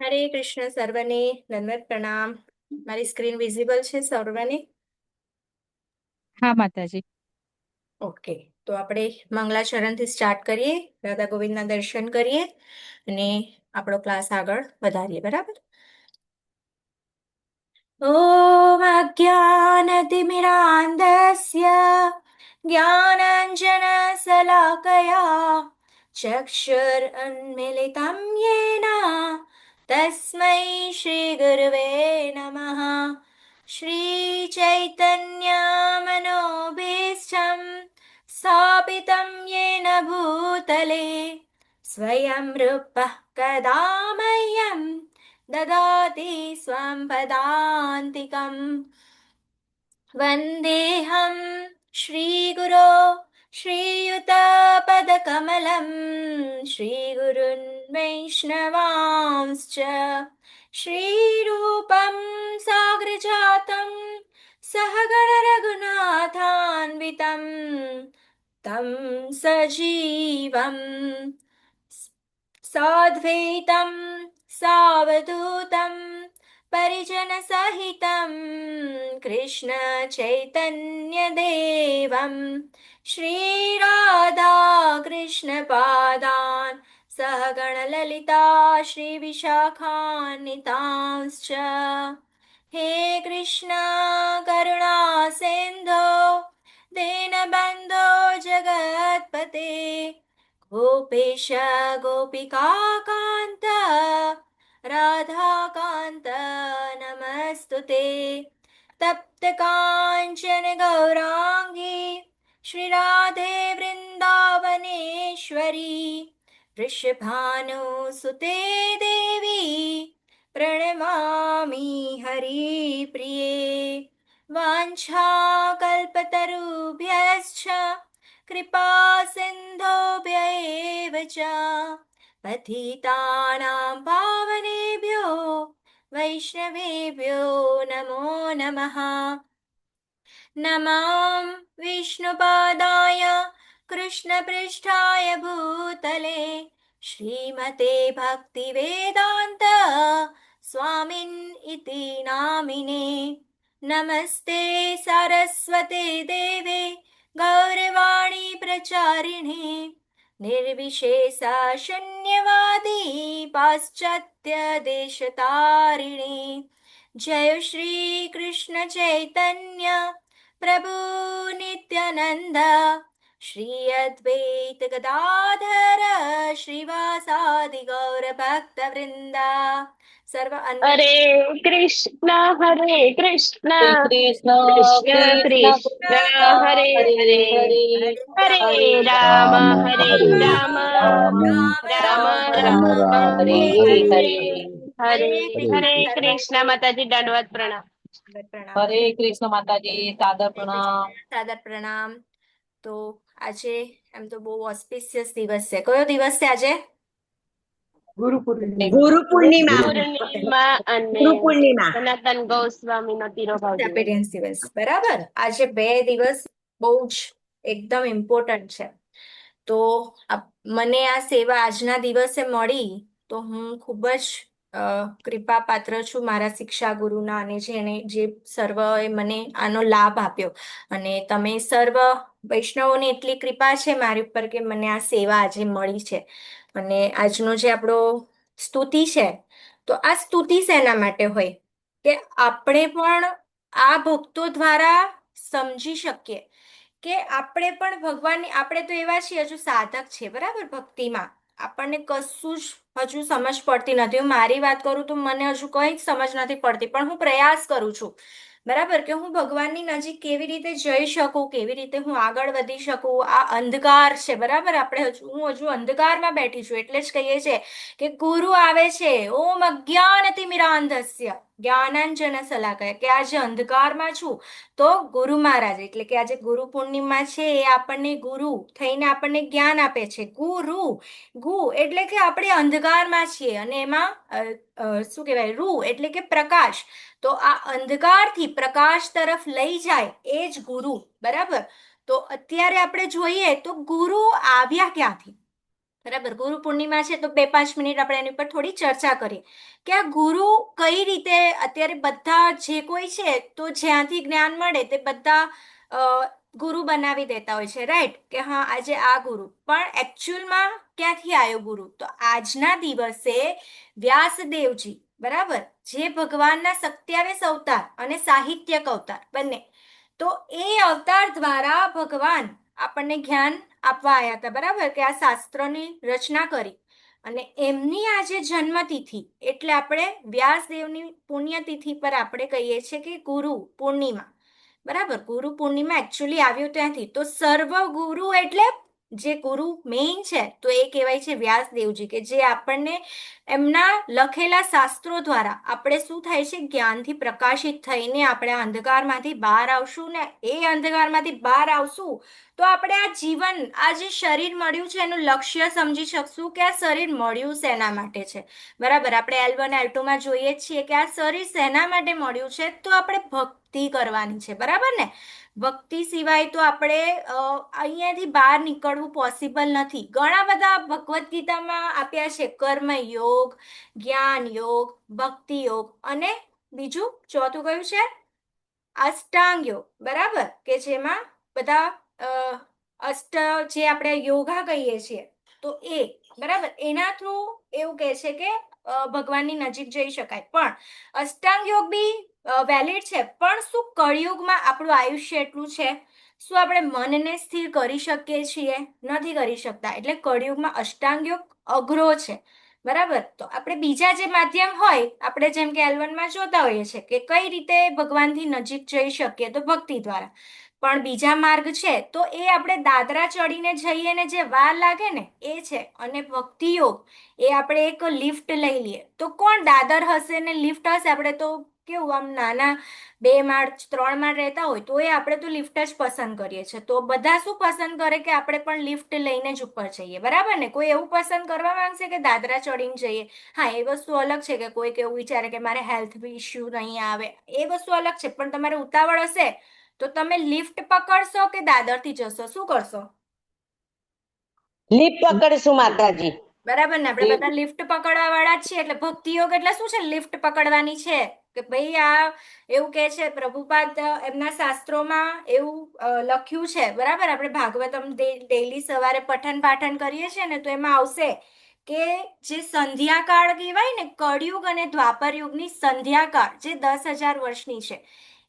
હરે કૃષ્ણ સર્વને દંડવત પ્રણામ. મારી સ્ક્રીન વિઝિબલ છે સર્વને? હા માતાજી. ઓકે, તો આપણે મંગલાચરણથી સ્ટાર્ટ કરીએ, રાધા ગોવિંદના દર્શન કરીએ અને આપણો ક્લાસ આગળ વધારીએ. બરાબર? ઓમ અજ્ઞાનતિમિરાન્ધસ્ય જ્ઞાનાંજનશલાકયા ચક્ષુરુન્મિલિतं येन તસ્मै શ્રીગુરવે નમઃ. श्रीचैतन्यमनोभीष्टं स्थापितं येन भूतले स्वयं रूपः कदा मह्यं ददाति स्वं पदान्तिकम्. वन्देऽहं श्रीगुरो श्रीयुतपदकमलं श्रीगुरुन् वैष्णवांश्च श्रीरूपं साग्रजातं सहगणरघुनाथान्वितं तं सजीवं साद्वैतं सावधूतं परिजनसहितं कृष्णचैतन्यदेवं श्रीराधा कृष्णपादान् सहगणललिता श्रीविशाखान्वितांश्च. हे कृष्ण करुणा सिन्धो दीनबन्धो जगत्पते गोपेश गोपिकान्त राधाकान्त नमस्तुते. तप्तकाञ्चन गौराङ्गी श्रीराधे वृन्दावनेश्वरी वृषभानुसुते देवी प्रणमामि हरिप्रिये. वाञ्छाकल्पतरुभ्यश्च कृपा सिन्धुभ्य एव च पतितानां पावनेभ्यो वैष्णवेभ्यो नमो नमः. नमां विष्णुपादाय कृष्णपृष्ठाय भूतले श्रीमते भक्तिवेदान्त स्वामिन् इति नामिने. नमस्ते सरस्वते देवे गौरवाणी प्रचारिणे निर्विशेषा शून्यवादी पाश्चात्य देशतारिणे. जय श्री कृष्ण चैतन्य प्रभु नित्यानंद श्री अद्वैत गदाधर श्रीवासादि गौर भक्त वृंदा सर्व हरे कृष्ण हरे कृष्ण श्री कृष्ण कृष्ण कृष्ण कृष्ण कृष्ण हरे हरे हरे हरे हरे हरे राम हरे राम राम राम राम राम हरे हरे हरे हरे कृष्ण हरे सर्वं कृष्ण माताजी दंडवत प्रणाम. प्रणाम. हरे कृष्ण माताजी सादर હરે કૃષ્ણ, प्रणाम. સાદર પ્રણામ. તો આજે એમ તો બહુ ઓસ્પિશિયસ દિવસ છે. કયો દિવસ છે આજે? ગુરુ પૂર્ણિમા. ગુરુ પૂર્ણિમા. પૂર્ણિમા અને ગુરુ પૂર્ણિમા. સનાતન ગોસ્વામી નો તિરોભાવ દિવસ. પેરેન્ટ્સ દિવસ. બરાબર. આજે બે દિવસ બહુ જ એકદમ ઇમ્પોર્ટન્ટ છે. તો મને આ સેવા આજના દિવસે મળી તો હું ખૂબ જ કૃપા પાત્ર છું મારા શિક્ષા ગુરુના અને જે સર્વએ મને આનો લાભ આપ્યો. અને તમે સર્વ વૈષ્ણવોની એટલી કૃપા છે મારી ઉપર કે મને આ સેવા આજે મળી છે. અને આજનો જે આપણો સ્તુતિ છે, તો આ સ્તુતિ શેના માટે હોય કે આપણે પણ આ ભક્તો દ્વારા સમજી શકીએ કે આપણે પણ ભગવાનની, આપણે તો એવા છીએ હજુ સાધક છે બરાબર, ભક્તિમાં આપણને કશું જ હજુ સમજ પડતી નથી. હું મારી વાત કરું તો મને હજુ કંઈ જ સમજ નથી પડતી, પણ હું પ્રયાસ કરું છું બરાબર, કે હું ભગવાનની નજીક કેવી રીતે જઈ શકું, કેવી રીતે હું આગળ વધી શકું. આ અંધકાર છે બરાબર, હું હજુ અંધકારમાં બેઠી છું. એટલે જ કહીએ છીએ કે ગુરુ આવે છે. ઓમ અજ્ઞાનતિમિરાન્ધસ્ય જ્ઞાનાંજન શલાકયા, કે આજે અંધકારમાં છું તો ગુરુ મહારાજ એટલે કે આજે ગુરુ પૂર્ણિમા છે એ આપણને ગુરુ થઈને આપણને જ્ઞાન આપે છે. ગુ એટલે કે આપણે અંધકારમાં છીએ અને એમાં શું કહેવાય, રૂ એટલે કે પ્રકાશ. તો આ અંધકારથી પ્રકાશ તરફ લઈ જાય એ જ ગુરુ બરાબર. તો અત્યારે આપણે જોઈએ તો ગુરુ આવ્યા ક્યાંથી? બરાબર, ગુરુ પૂર્ણિમા છે તો 2-5 મિનિટ આપણે એની પર થોડી ચર્ચા કરીએ કે આ ગુરુ કઈ રીતે અત્યારે બધા જે કોઈ છે તો જ્યાંથી જ્ઞાન મળે તે બધા અ, ગુરુ બનાવી દેતા હોય છે, રાઈટ? કે હા આજે આ ગુરુ, પણ એકચ્યુઅલમાં ક્યાંથી આવ્યો ગુરુ? તો આજના દિવસે વ્યાસદેવજી, બરાબર, જે ભગવાનના 27 અવતાર અને સાહિત્યક અવતાર બંને, તો એ અવતાર દ્વારા ભગવાન આપણને જ્ઞાન આપવા આવ્યા હતા, બરાબર, કે આ શાસ્ત્રની રચના કરી. અને એમની આજે જન્મતિથિ એટલે આપણે વ્યાસદેવની પુણ્યતિથિ પર આપણે કહીએ છીએ કે ગુરુ પૂર્ણિમા. બરાબર, ગુરુ પૂર્ણિમા એકચ્યુઅલી આવ્યું ત્યાંથી. તો સર્વ ગુરુ એટલે જે ગુરુ મેઇન છે તો એ કહેવાય છે વ્યાસદેવજી, કે જે આપણને એમના લખેલા શાસ્ત્રો દ્વારા આપણે શું થાય છે, જ્ઞાનથી પ્રકાશિત થઈને આપણે અંધકારમાંથી બહાર આવશું, ને એ અંધકારમાંથી બહાર આવશું તો આપણે આ જીવન, આ જે શરીર મળ્યું છે એનું લક્ષ્ય સમજી શકશું કે આ શરીર મળ્યું શેના માટે છે. બરાબર, આપણે L1 L2 જોઈએ જ છીએ કે આ શરીર શેના માટે મળ્યું છે, તો આપણે ભક્તિ કરવાની છે, બરાબર ને? ભક્તિ સિવાય તો આપણે અહીંયાથી બહાર નીકળવું પોસિબલ નથી. ઘણા બધા ભગવદ્ ગીતામાં આપ્યા છે, કર્મ યોગ, જ્ઞાન યોગ, ભક્તિ યોગ, અને બીજું ચોથું કયું છે? અષ્ટાંગ યોગ, બરાબર, કે જેમાં બધા અષ્ટ જે આપણે યોગા કહીએ છીએ તો એ, બરાબર, એના થ્રુ એવું કહે છે કે ભગવાનની નજીક જઈ શકાય. પણ અષ્ટાંગ યોગ બી વેલિડ છે, પણ શું કળિયુગમાં આપણું આયુષ્ય એટલું છે? શું આપણે મનને સ્થિર કરી શકીએ છીએ? નથી કરી શકતા. એટલે કળિયુગમાં અષ્ટાંગ યોગ અઘરો છે, બરાબર. તો આપણે બીજા જે માધ્યમ હોય, આપણે જેમ કે L1 જોતા હોઈએ છીએ કે કઈ રીતે ભગવાનથી નજીક જઈ શકીએ, તો ભક્તિ દ્વારા. પણ બીજા માર્ગ છે તો એ આપણે દાદરા ચડીને જઈએ ને જે વાર લાગે ને એ છે. અને ભક્તિ યોગ એ આપણે એક લિફ્ટ લઈ લઈએ તો કોણ દાદર હશે ને લિફ્ટ હશે? આપણે તો કેવું આમ નાના 2 માળ 3 માળ રહેતા હોય તો એ આપણે તો લિફ્ટ જ પસંદ કરીએ છીએ. તો બધા શું પસંદ કરે કે આપણે પણ લિફ્ટ લઈને જ ઉપર જઈએ, બરાબર ને? કોઈ એવું પસંદ કરવા માંગશે કે દાદરા ચડીને જઈએ. હા, એ વસ્તુ અલગ છે કે કોઈક એવું વિચારે કે મારે હેલ્થ ઇશ્યુ નહીં આવે, એ વસ્તુ અલગ છે. પણ તમારે ઉતાવળ હશે તો તમે લિફ્ટ પકડશો કે દાદરથી જશો? શું કરશો? લીપ પકડીશું માતાજી. બરાબર ને? આપણે બધા લિફ્ટ પકડવા વાળા જ છીએ. એટલે ભક્તિ યોગ એટલે શું છે? લિફ્ટ પકડવાની છે. કે ભાઈ આ એવું કે છે પ્રભુપાદ એમના શાસ્ત્રોમાં એવું લખ્યું છે, બરાબર. આપણે ભાગવતમ ડેઈલી સવારે પઠન પાઠન કરીએ છીએ ને તો એમાં આવશે કે જે સંધ્યાકાળ કહેવાય ને, કળિયુગ અને દ્વાપર યુગની સંધ્યાકાળ જે 10,000 વર્ષની છે,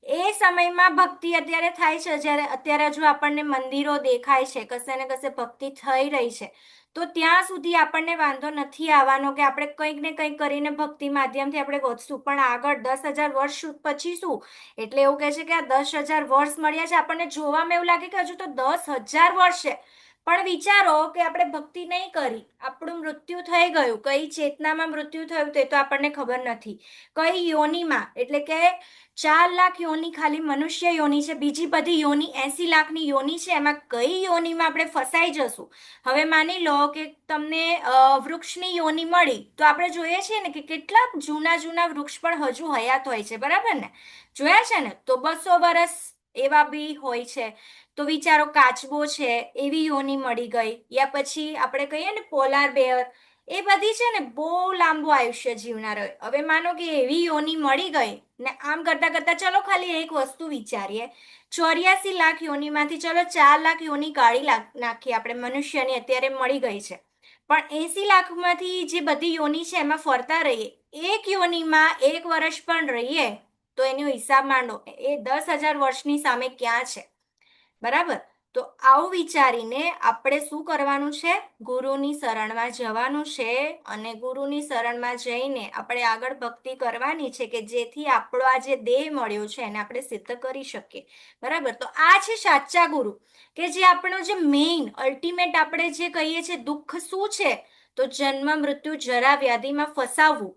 એ સમયમાં ભક્તિ અત્યારે થાય છે. જ્યારે અત્યારે જો આપણને મંદિરો દેખાય છે, કશે ને કશે ભક્તિ થઈ રહી છે, તો ત્યાં સુધી આપણને વાંધો નથી આવવાનો કે આપણે કંઈક ને કંઈક કરીને ભક્તિ માધ્યમથી આપણે વધશું. પણ આગળ 10,000 વર્ષ પછી શું? એટલે એવું કહે છે કે આ 10,000 વર્ષ મળ્યા છે, આપણને જોવામાં એવું લાગે કે હજુ તો 10,000 વર્ષ છે. પણ વિચારો કે આપણે ભક્તિ નહીં કરી, આપણું મૃત્યુ થઈ ગયું, કઈ ચેતનામાં મૃત્યુ થયું તે તો આપણને ખબર નથી, કઈ યોનિમાં, એટલે કે 4 લાખ યોની ખાલી મનુષ્ય યોની છે, બીજી બધી યોની 80 લાખની યોની છે, એમાં કઈ યોનીમાં આપણે ફસાઈ જશું? હવે માની લો કે તમને વૃક્ષની યોની મળી, તો આપણે જોઈએ છીએ ને કે કેટલા જૂના જૂના વૃક્ષ પણ હજુ હયાત હોય છે, બરાબર ને? જોયા છે ને? તો 200 વર્ષ એવા બી હોય છે. તો વિચારો, કાચબો છે એવી યોની મળી ગઈ, યા પછી આપણે કહીએ ને પોલાર બેર, એ બધી છે ને બહુ લાંબુ આયુષ્ય જીવનાર હોય. હવે માનો કે એવી યોની મળી ગઈ ને, આમ કરતા કરતા ચલો ખાલી એક વસ્તુ વિચારીએ, 84 લાખ યોનીમાંથી ચલો 4 લાખ યોની કાઢી નાખીએ આપણે, મનુષ્યની અત્યારે મળી ગઈ છે. પણ 80 લાખમાંથી જે બધી યોની છે એમાં ફરતા રહીએ, એક યોનીમાં 1 વર્ષ પણ રહીએ તો એનો હિસાબ માંડો, એ 10,000 વર્ષની સામે ક્યાં છે? બરાબર. તો આવું વિચારીને આપણે શું કરવાનું છે? ગુરુની શરણમાં જવાનું છે. અને ગુરુની શરણમાં જઈને આપણે આગળ ભક્તિ કરવાની છે કે જેથી આપણો આ જે દેહ મળ્યો છે એને આપણે સિદ્ધ કરી શકીએ, બરાબર. તો આ છે સાચા ગુરુ, કે જે આપણો જે મેઇન અલ્ટિમેટ આપણે જે કહીએ છીએ દુઃખ શું છે, તો જન્મ મૃત્યુ જરા વ્યાધિમાં ફસાવવું,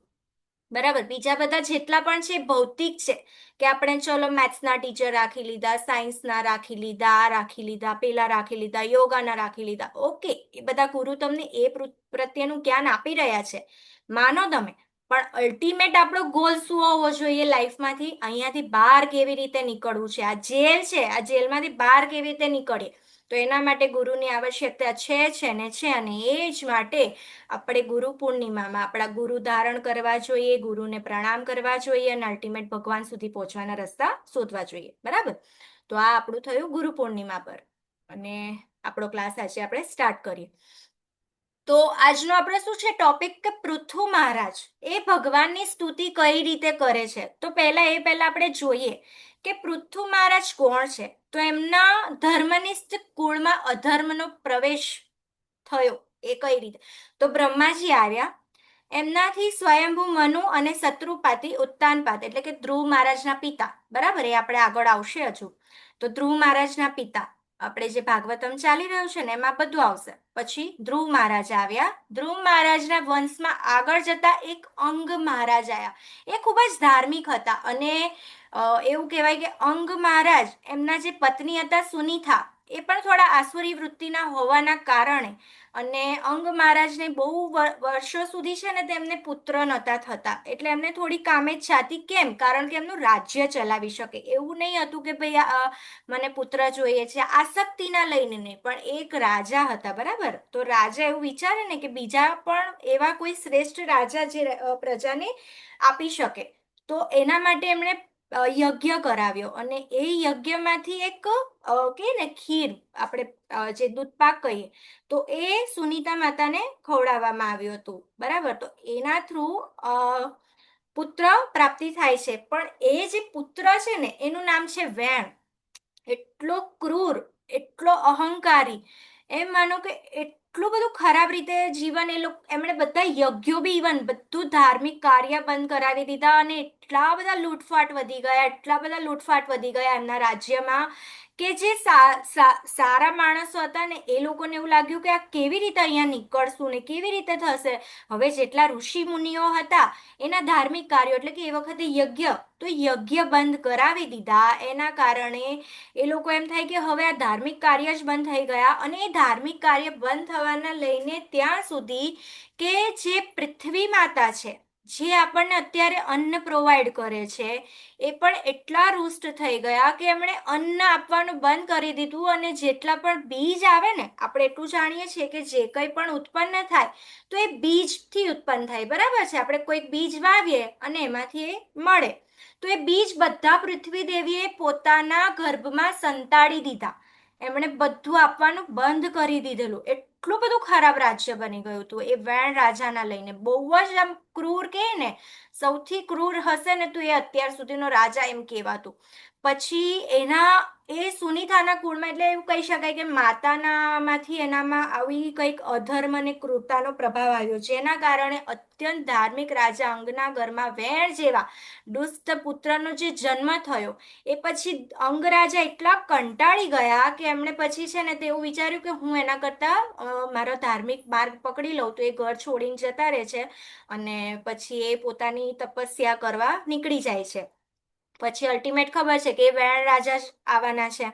બરાબર. બીજા બધા જેટલા પણ છે ભૌતિક છે, કે આપણે ચલો મેથ્સના ટીચર રાખી લીધા, સાયન્સના રાખી લીધા, આ રાખી લીધા, પેલા રાખી લીધા, યોગાના રાખી લીધા, ઓકે, એ બધા ગુરુ તમને એ પ્રત્યેનું જ્ઞાન આપી રહ્યા છે, માનો તમે. પણ અલ્ટિમેટ આપણો ગોલ શું હોવો જોઈએ લાઈફમાંથી? અહીંયાથી બહાર કેવી રીતે નીકળવું છે? આ જેલ છે, આ જેલમાંથી બહાર કેવી રીતે નીકળીએ? તો એના માટે ગુરુની આવશ્યકતા છે ને છે, અને એ જ માટે આપણે ગુરુ પૂર્ણિમામાં આપણા ગુરુ ધારણ કરવા જોઈએ, ગુરુને પ્રણામ કરવા જોઈએ અને અલ્ટિમેટ ભગવાન સુધી પહોંચવાના રસ્તા શોધવા જોઈએ. બરાબર? તો આ આપણું થયું ગુરુ પૂર્ણિમા પર, અને આપણો ક્લાસ આજે આપણે સ્ટાર્ટ કરીએ. તો આજનો આપણે શું છે ટોપિક, કે પૃથુ મહારાજ એ ભગવાનની સ્તુતિ કઈ રીતે કરે છે. તો પહેલા આપણે જોઈએ કે પૃથુ મહારાજ કોણ છે. તો એમના ધર્મનિષ્ઠ કુળમાં અધર્મનો પ્રવેશ થયો એ કઈ રીતે. તો બ્રહ્માજી આવ્યા, એમનાથી સ્વયંભૂ મનુ અને શત્રુપાતી ઉત્તાનપાદ એટલે કે ધ્રુવ મહારાજના પિતા, બરાબર, એ આપણે આગળ આવશે હજુ. તો ધ્રુવ મહારાજના પિતા, આપણે જે ભાગવતમ ચાલી રહ્યું છે ને એમાં બધું આવશે. પછી ધ્રુવ મહારાજ આવ્યા, ધ્રુવ મહારાજના વંશમાં આગળ જતા એક અંગ મહારાજ આવ્યા. એ ખૂબ જ ધાર્મિક હતા, અને એવું કહેવાય કે અંગ મહારાજ એમના જે પત્ની હતા સુનીતા, એ પણ થોડા આસુરી વૃત્તિના હોવાના કારણે, અને અંગ મહારાજને બહુ વર્ષો સુધી છે ને તેમને પુત્ર નહોતા થતા, એટલે એમને થોડી કામેજ છાતી. કેમ? કારણ કે એમનું રાજ્ય ચલાવી શકે. એવું નહીં હતું કે ભાઈ મને પુત્ર જોઈએ છે, આસક્તિના લઈને નહીં, પણ એક રાજા હતા, બરાબર. તો રાજા એવું વિચારે ને કે બીજા પણ એવા કોઈ શ્રેષ્ઠ રાજા જે પ્રજાને આપી શકે. તો એના માટે એમણે યજ્ઞ કરાવ્યો, અને એ યજ્ઞમાંથી એક કે ને ખીર, આપણે જે દૂધપાક કહીએ, તો એ સુનીતા માતાને ખવડાવવામાં આવ્યું હતું, બરાબર. તો એના થ્રુ પુત્ર પ્રાપ્તિ થાય છે. પણ એ જે પુત્ર છે ને એનું નામ છે વેણ. એટલો ક્રૂર, એટલો અહંકારી, એમ માનો કે એટલું બધું ખરાબ રીતે જીવન એમણે બધા યજ્ઞો બી, ઇવન બધું ધાર્મિક કાર્ય બંધ કરાવી દીધા, અને એટલા બધા લૂંટફાટ વધી ગયા એમના રાજ્યમાં, કે જે સારા માણસો હતા ને એ લોકોને એવું લાગ્યું કે આ કેવી રીતે અહીંયા નીકળશું ને કેવી રીતે થશે. હવે જેટલા ઋષિ મુનિઓ હતા એના ધાર્મિક કાર્યો, એટલે કે એ વખતે યજ્ઞ, તો યજ્ઞ બંધ કરાવી દીધા. એના કારણે એ લોકો એમ થાય કે હવે આ ધાર્મિક કાર્ય જ બંધ થઈ ગયા, અને એ ધાર્મિક કાર્ય બંધ થવાના લઈને ત્યાં સુધી કે જે પૃથ્વી માતા છે, જે આપણને અત્યારે અન્ન પ્રોવાઈડ કરે છે, એ પણ એટલા રૂષ્ટ થઈ ગયા કે એમણે અન્ન આપવાનું બંધ કરી દીધું. અને જેટલા પણ બીજ આવે ને, આપણે એટલું જાણીએ છીએ કે જે કંઈ પણ ઉત્પન્ન થાય તો એ બીજથી ઉત્પન્ન થાય, બરાબર છે. આપણે કોઈક બીજ વાવીએ અને એમાંથી એ મળે, તો એ બીજ બધા પૃથ્વી દેવીએ પોતાના ગર્ભમાં સંતાડી દીધા. એમણે બધું આપવાનું બંધ કરી દીધેલું. એટલું બધું ખરાબ રાજ્ય બની ગયું હતું એ વેણ રાજાના લઈને. બહુ જ આમ ક્રૂર કહે ને, સૌથી ક્રૂર હશે ને તો એ અત્યાર સુધીનો રાજા એમ કહેવાતું. પછી એ સુનીતાના કુળમાં, એટલે એવું કહી શકાય કે માતાનામાંથી એનામાં આવી કંઈક અધર્મ અને ક્રૂરતાનો પ્રભાવ આવ્યો, જેના કારણે અત્યંત ધાર્મિક રાજા અંગના ઘરમાં વેણ જેવા દુષ્ટ પુત્રનો જે જન્મ થયો, એ પછી અંગરાજા એટલા કંટાળી ગયા કે એમણે પછી છે ને તેવું વિચાર્યું કે હું એના કરતાં મારો ધાર્મિક માર્ગ પકડી લઉં. તો એ ઘર છોડીને જતા રહે છે, અને પછી એ પોતાની તપસ્યા કરવા નીકળી જાય છે. પછી અલ્ટિમેટ ખબર છે કે એ વેણ રાજા જ આવવાના છે.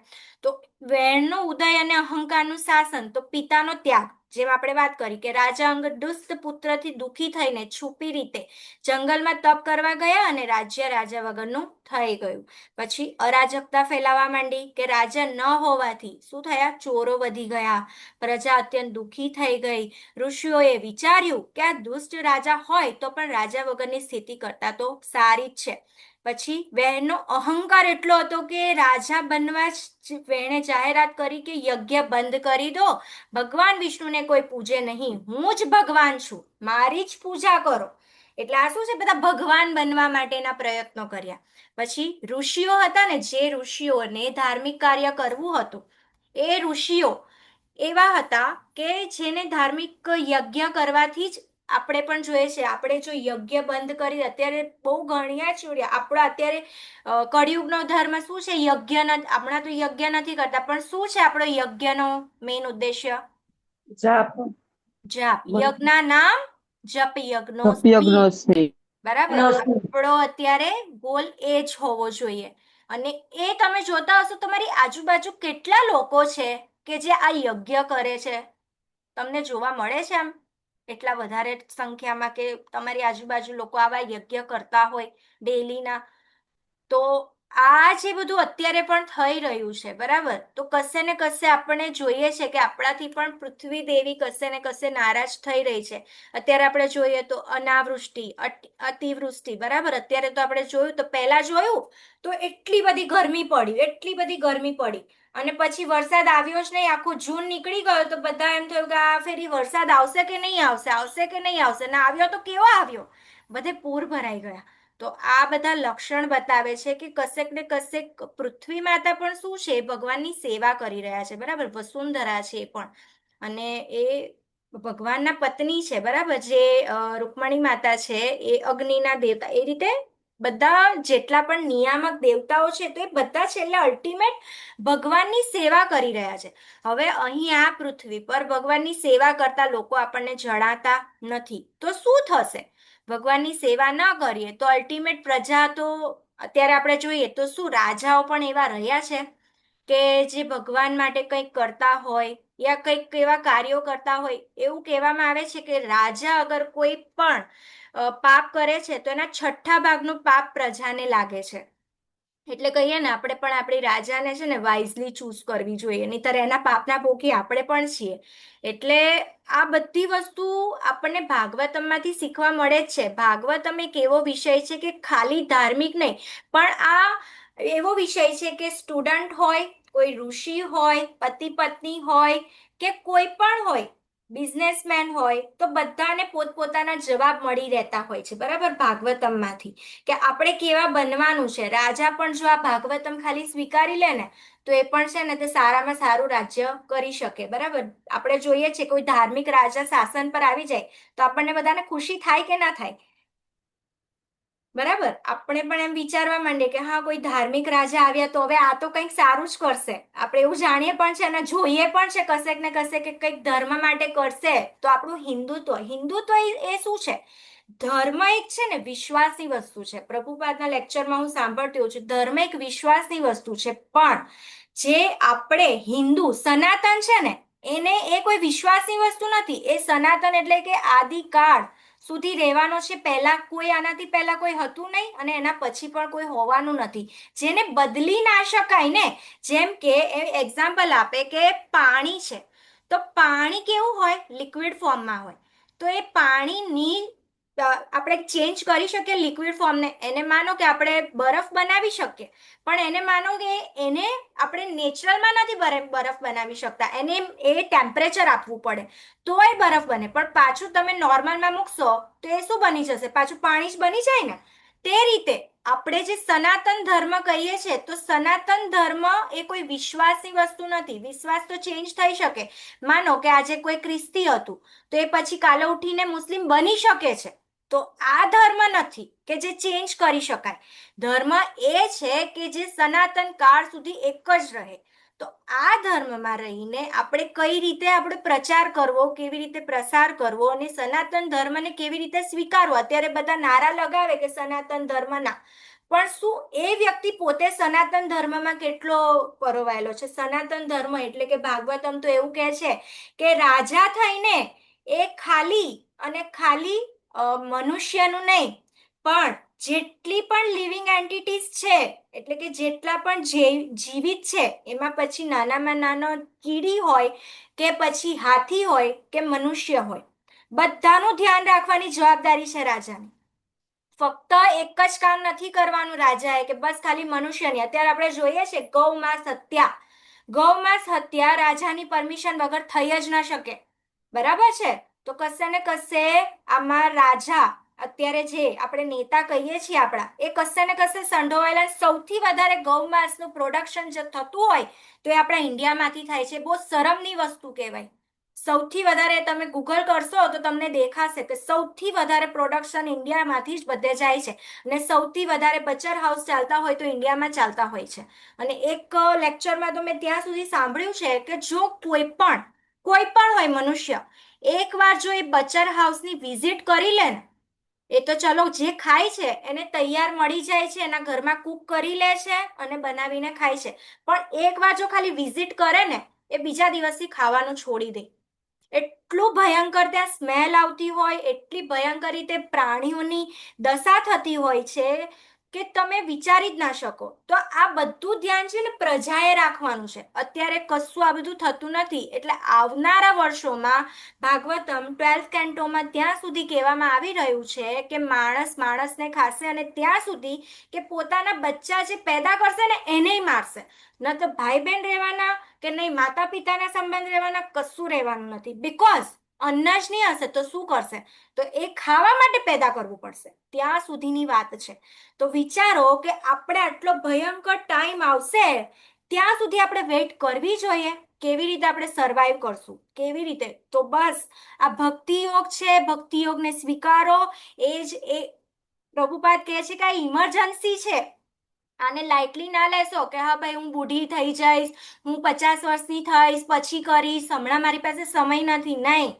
તો વેણનો ઉદય અને અહંકારનું શાસન, તો પિતાનો ત્યાગ, જેમ આપણે વાત કરી કે રાજા અંગ દુષ્ટ પુત્રથી દુઃખી થઈને છુપી રીતે જંગલમાં તપ કરવા ગયા, અને રાજ્ય રાજા વગરનું થઈ ગયું. પછી અરાજકતા ફેલાવા માંડી કે રાજા ન હોવાથી શું થયા, ચોરો વધી ગયા, પ્રજા અત્યંત દુઃખી થઈ ગઈ. ઋષિઓએ વિચાર્યું કે આ દુષ્ટ રાજા હોય તો પણ રાજા વગરની સ્થિતિ કરતા તો સારી જ છે. પછી વેણનો અહંકાર એટલો હતો કે રાજા બનવા જ વેણે જાહેરાત કરી કે યજ્ઞ બંધ કરી દો, ભગવાન વિષ્ણુને કોઈ પૂજે નહીં, હું જ ભગવાન છું, મારી જ પૂજા કરો. એટલે આ શું છે, બધા ભગવાન બનવા માટેના પ્રયત્નો કર્યા. પછી ઋષિઓ હતા ને, જે ઋષિઓને ધાર્મિક કાર્ય કરવું હતું, એ ઋષિઓ એવા હતા કે જેને ધાર્મિક યજ્ઞ કરવાથી જ, આપણે પણ જોઈએ છે, આપણે જો યજ્ઞ બંધ કરી, અત્યારે બહુ ગણ્યા ચોર્યા આપણા અત્યારે કળિયુગનો ધર્મ શું છે, હમણાં તો યજ્ઞ નથી કરતા, પણ શું છે આપણો યજ્ઞનો મેઇન ઉદ્દેશ્ય? જાપ. જાપ. યજ્ઞના નામ જપ યજ્ઞો ઉપયોગનો બરાબર. આપણો અત્યારે ગોલ એ જ હોવો જોઈએ. અને એ તમે જોતા હશો તમારી આજુબાજુ કેટલા લોકો છે કે જે આ યજ્ઞ કરે છે, તમને જોવા મળે છે આમ એટલા વધારે સંખ્યામાં, કે તમારી આજુબાજુ લોકો આવા યજ્ઞ કરતા હોય ડેલીના? તો આ જે બધું અત્યારે પણ થઈ રહ્યું છે બરાબર, તો કશે ને કશે આપણે જોઈએ છે કે આપણાથી પણ પૃથ્વી દેવી કશે ને કશે નારાજ થઈ રહી છે. અત્યારે આપણે જોઈએ તો અનાવૃષ્ટિ, અતિવૃષ્ટિ, બરાબર. અત્યારે તો આપણે જોયું તો પહેલા જોયું તો એટલી બધી ગરમી પડી, એટલી બધી ગરમી પડી, અને પછી વરસાદ આવ્યો જ નહીં. આખું જૂન નીકળી ગયો તો બધા એમ થયું કે આ ફેરી વરસાદ આવશે કે નહીં આવશે, આવશે કે નહીં આવશે, ને આવ્યો તો કેવો આવ્યો, બધે પૂર ભરાઈ ગયા. તો આ બધા લક્ષણ બતાવે છે કે કશેક ને કશેક પૃથ્વી માતા પણ શું છે, ભગવાનની સેવા કરી રહ્યા છે, બરાબર. વસુંધરા છે એ પણ, અને એ ભગવાનના પત્ની છે, બરાબર. જે રૂકમણી માતા છે એ અગ્નિના દેવતા. એ રીતે બધા જેટલા પણ નિયામક દેવતાઓ છે તો એ બધા છેલ્લે અલ્ટિમેટ ભગવાનની સેવા કરી રહ્યા છે. હવે અહીં આ પૃથ્વી પર ભગવાનની સેવા કરતા લોકો આપણને જણાતા નથી, તો શું થશે? ભગવાનની સેવા ન કરીએ તો અલ્ટિમેટ પ્રજા તો અત્યારે આપણે જોઈએ તો શું રાજાઓ પણ એવા રહ્યા છે કે જે ભગવાન માટે કંઈક કરતા હોય યા કંઈક એવા કાર્યો કરતા હોય. એવું કહેવામાં આવે છે કે રાજા અગર કોઈ પણ પાપ કરે છે તો એના 6ઠ્ઠા ભાગનું પાપ પ્રજાને લાગે છે. એટલે કહીએ ને, આપણે પણ આપણી રાજાને છે ને વાઇઝલી ચૂઝ કરવી જોઈએ, નહીંતર એના પાપના ભોગી આપણે પણ છીએ. એટલે આ બધી વસ્તુ આપણને ભાગવતમમાંથી શીખવા મળે જ છે. ભાગવતમ એક એવો વિષય છે કે ખાલી ધાર્મિક નહીં, પણ આ એવો વિષય છે કે સ્ટુડન્ટ હોય, કોઈ ઋષિ હોય, પતિ પત્ની હોય, કે કોઈ પણ હોય, બિઝનેસમેન હોય, તો બધાને પોતપોતાના જવાબ મળી રહેતા હોય છે, બરાબર, ભાગવતમમાંથી, કે આપણે કેવા બનવાનું છે. રાજા પણ જો આ ભાગવતમ ખાલી સ્વીકારી લે ને તો એ પણ છે ને તે સારામાં સારું રાજ્ય કરી શકે, બરાબર. આપણે જોઈએ છે કોઈ ધાર્મિક રાજા શાસન પર આવી જાય તો આપણને બધાને ખુશી થાય કે ના થાય, બરાબર. આપણે પણ એમ વિચારવા માંડીએ કે હા, કોઈ ધાર્મિક રાજા આવ્યા તો હવે આ તો કંઈક સારું જ કરશે. આપણે એવું જાણીએ પણ છે અને જોઈએ પણ છે કશેક ને કશે કે કંઈક ધર્મ માટે કરશે. તો આપણું હિન્દુત્વ એ શું છે? ધર્મ એક છે ને વિશ્વાસની વસ્તુ છે. પ્રભુપાદના લેક્ચરમાં હું સાંભળતી હોઉં છું, ધર્મ એક વિશ્વાસની વસ્તુ છે. પણ જે આપણે હિન્દુ સનાતન છે ને, એને એ કોઈ વિશ્વાસની વસ્તુ નથી. એ સનાતન એટલે કે આદિકાળ સુધી રહેવાનો છે. પહેલા કોઈ, આનાથી પહેલા કોઈ હતું નહીં અને એના પછી પણ કોઈ હોવાનું નથી, જેને બદલી ના શકાય ને. જેમ કે એક્ઝામ્પલ આપે કે પાણી છે, તો પાણી કેવું હોય? લિક્વિડ ફોર્મમાં હોય. તો એ પાણીની આપણે ચેન્જ કરી શકીએ લિક્વિડ ફોર્મને. એને માનો કે આપણે બરફ બનાવી શકીએ, પણ એને માનો કે એને આપણે નેચરલમાં નથી બરફ બનાવી શકતા. એને એ ટેમ્પરેચર આપવું પડે તો એ બરફ બને. પણ પાછું તમે નોર્મલમાં મૂકશો તો એ શું બની જશે? પાછું પાણી જ બની જાય ને. તે રીતે આપણે જે સનાતન ધર્મ કહીએ છીએ, તો સનાતન ધર્મ એ કોઈ વિશ્વાસની વસ્તુ નથી. વિશ્વાસ તો ચેન્જ થઈ શકે. માનો કે આજે કોઈ ખ્રિસ્તી હતું તો એ પછી કાલે ઉઠીને મુસ્લિમ બની શકે છે. તો આ ધર્મ નથી કે જે ચેન્જ કરી શકાય. ધર્મ એ છે કે જે સનાતન કાળ સુધી એક જ રહે. તો આ ધર્મમાં રહીને આપણે કઈ રીતે આપણે પ્રચાર કરવો, કેવી રીતે પ્રસાર કરવો, અને સનાતન ધર્મને કેવી રીતે સ્વીકારવો. અત્યારે બધા નારા લગાવે કે સનાતન ધર્મના, પણ શું એ વ્યક્તિ પોતે સનાતન ધર્મમાં કેટલો પરોવાયેલો છે? સનાતન ધર્મ એટલે કે ભાગવતમ તો એવું કહે છે કે રાજા થઈને એ ખાલી અને ખાલી મનુષ્યનું નહીં, પણ જેટલી પણ લિવિંગ એન્ટિટીઝ છે, એટલે કે જેટલા પણ જીવિત છે, એમાં પછી નાનામાં નાનો કીડી હોય કે પછી હાથી હોય કે મનુષ્ય હોય, બધાનું ધ્યાન રાખવાની જવાબદારી છે રાજાની. ફક્ત એક જ કામ નથી કરવાનું રાજાએ કે બસ ખાલી મનુષ્યની. અત્યારે આપણે જોઈએ છે ગૌમાંસ હત્યા. ગૌમાંસ હત્યા રાજાની પરમિશન વગર થઈ જ ન શકે, બરાબર છે. તો કશે ને કશે આમાં રાજા, અત્યારે જે આપણે નેતા કહીએ છીએ આપણા, એ કશે ને કશે સંડોવાયેલા. સૌથી વધારે ગૌમાંસનું પ્રોડક્શન જે થતું હોય તો એ આપણા ઇન્ડિયામાંથી થાય છે. બહુ શરમની વસ્તુ કહેવાય. સૌથી વધારે તમે ગૂગલ કરશો તો તમને દેખાશે કે સૌથી વધારે પ્રોડક્શન ઇન્ડિયામાંથી જ બધે જાય છે, અને સૌથી વધારે બચર હાઉસ ચાલતા હોય તો ઇન્ડિયામાં ચાલતા હોય છે. અને એક લેક્ચરમાં તો મેં ત્યાં સુધી સાંભળ્યું છે કે જો કોઈ પણ હોય મનુષ્ય, એકવાર જો એ બચર હાઉસની વિઝિટ કરી લે ને, એ તો ચલો જે ખાય છે એને તૈયાર મળી જાય છે, એના ઘરમાં કૂક કરી લે છે અને બનાવીને ખાય છે. પણ એકવાર જો ખાલી વિઝિટ કરે ને, એ બીજા દિવસથી ખાવાનું છોડી દે. એટલું ભયંકર ત્યાં સ્મેલ આવતી હોય, એટલી ભયંકર રીતે પ્રાણીઓની દશા થતી હોય છે કે તમે વિચારી જ ના શકો. તો આ બધું ધ્યાન છે ને પ્રજાએ રાખવાનું છે. અત્યારે કશું આ બધું થતું નથી, એટલે આવનારા વર્ષોમાં ભાગવતમ 12th કેન્ટોમાં ત્યાં સુધી કહેવામાં આવી રહ્યું છે કે માણસ માણસને ખાશે, અને ત્યાં સુધી કે પોતાના બચ્ચા જે પેદા કરશે ને એને મારશે. ન તો ભાઈ બહેન રહેવાના કે નહીં માતા પિતાના સંબંધ રહેવાના, કશું રહેવાનું નથી. બીકોઝ અન્ન જ નહીં હશે તો શું કરશે? તો એ ખાવા માટે પેદા કરવું પડશે. ત્યાં સુધીની વાત છે. તો વિચારો કે આપણે આટલો ભયંકર ટાઈમ આવશે ત્યાં સુધી આપણે વેઇટ કરવી જોઈએ. કેવી રીતે આપણે સર્વાઈવ કરશું? કેવી રીતે? તો બસ આ ભક્તિ યોગ છે, ભક્તિ યોગને સ્વીકારો. એ પ્રભુપાદ કહે છે કે આ ઇમરજન્સી છે. આને લાઇટલી ના લેશો કે હા ભાઈ હું બુઢી થઈ જઈશ, હું 50 વર્ષની થઈશ પછી કરીશ, હમણાં મારી પાસે સમય નથી. નહીં,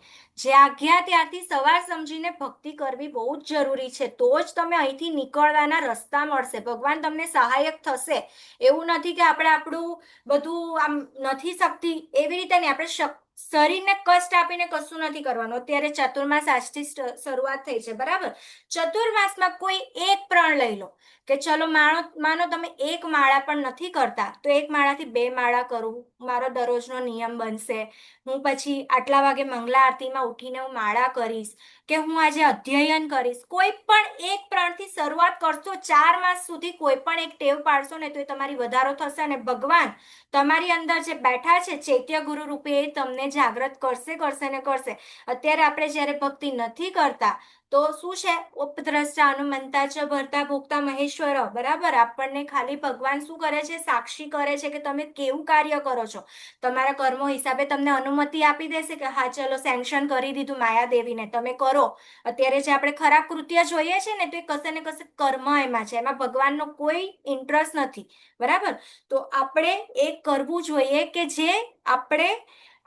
જાગ્યા ત્યારથી સવાર સમજીને ભક્તિ કરવી બહુ જ જરૂરી છે. તો જ તમે અહીંથી નીકળવાના રસ્તા મળશે, ભગવાન તમને સહાયક થશે. એવું નથી કે આપણે આપણું બધું આમ નથી શકતી એવી રીતે નહીં. આપણે શરીરને કષ્ટ આપીને કશું નથી કરવાનું. અત્યારે ચતુર્માસ આજથી શરૂઆત થઈ છે, બરાબર? ચતુર્માસમાં કોઈ એક પ્રણ લઈ લો કે ચલો માનો તમે એક માળા પણ નથી કરતા તો એક માળાથી 2 માળા કરું, મારો દરરોજનો નિયમ બનશે. હું પછી આટલા વાગે મંગલા આરતીમાં ઉઠીને હું માળા કરીશ, કે હું આજે અધ્યયન કરીશ. કોઈ પણ એક પ્રાણથી શરૂઆત કરશો, 4 માસ સુધી કોઈ પણ એક ટેવ પાડશો ને તો એ તમારી વધારો થશે, અને ભગવાન તમારી અંદર જે બેઠા છે ચૈત્ય ગુરુ રૂપે એ તમને જાગૃત કરશે ને કરશે. અત્યારે આપણે જ્યારે ભક્તિ નથી કરતા તો શું છે? ઉપદ્રષ્ટા હનુમંતા ચ ભરતા ભોગતા મહેશ્વર. બરાબર? આપણને ખાલી ભગવાન શું કરે છે? સાક્ષી કરે છે કે તમે કેવું કાર્ય કરો છો. તમારા કર્મો હિસાબે તમને અનુમતિ આપી દેશે કે હા ચલો સેન્કશન કરી દીધું માયાદેવીને, તમે કરો. અત્યારે જે આપણે ખરાબ કૃત્ય જોઈએ છે ને તો એ કશે ને કશે કર્મ એમાં છે, એમાં ભગવાનનો કોઈ ઇન્ટરેસ્ટ નથી. બરાબર? તો આપણે એ કરવું જોઈએ કે જે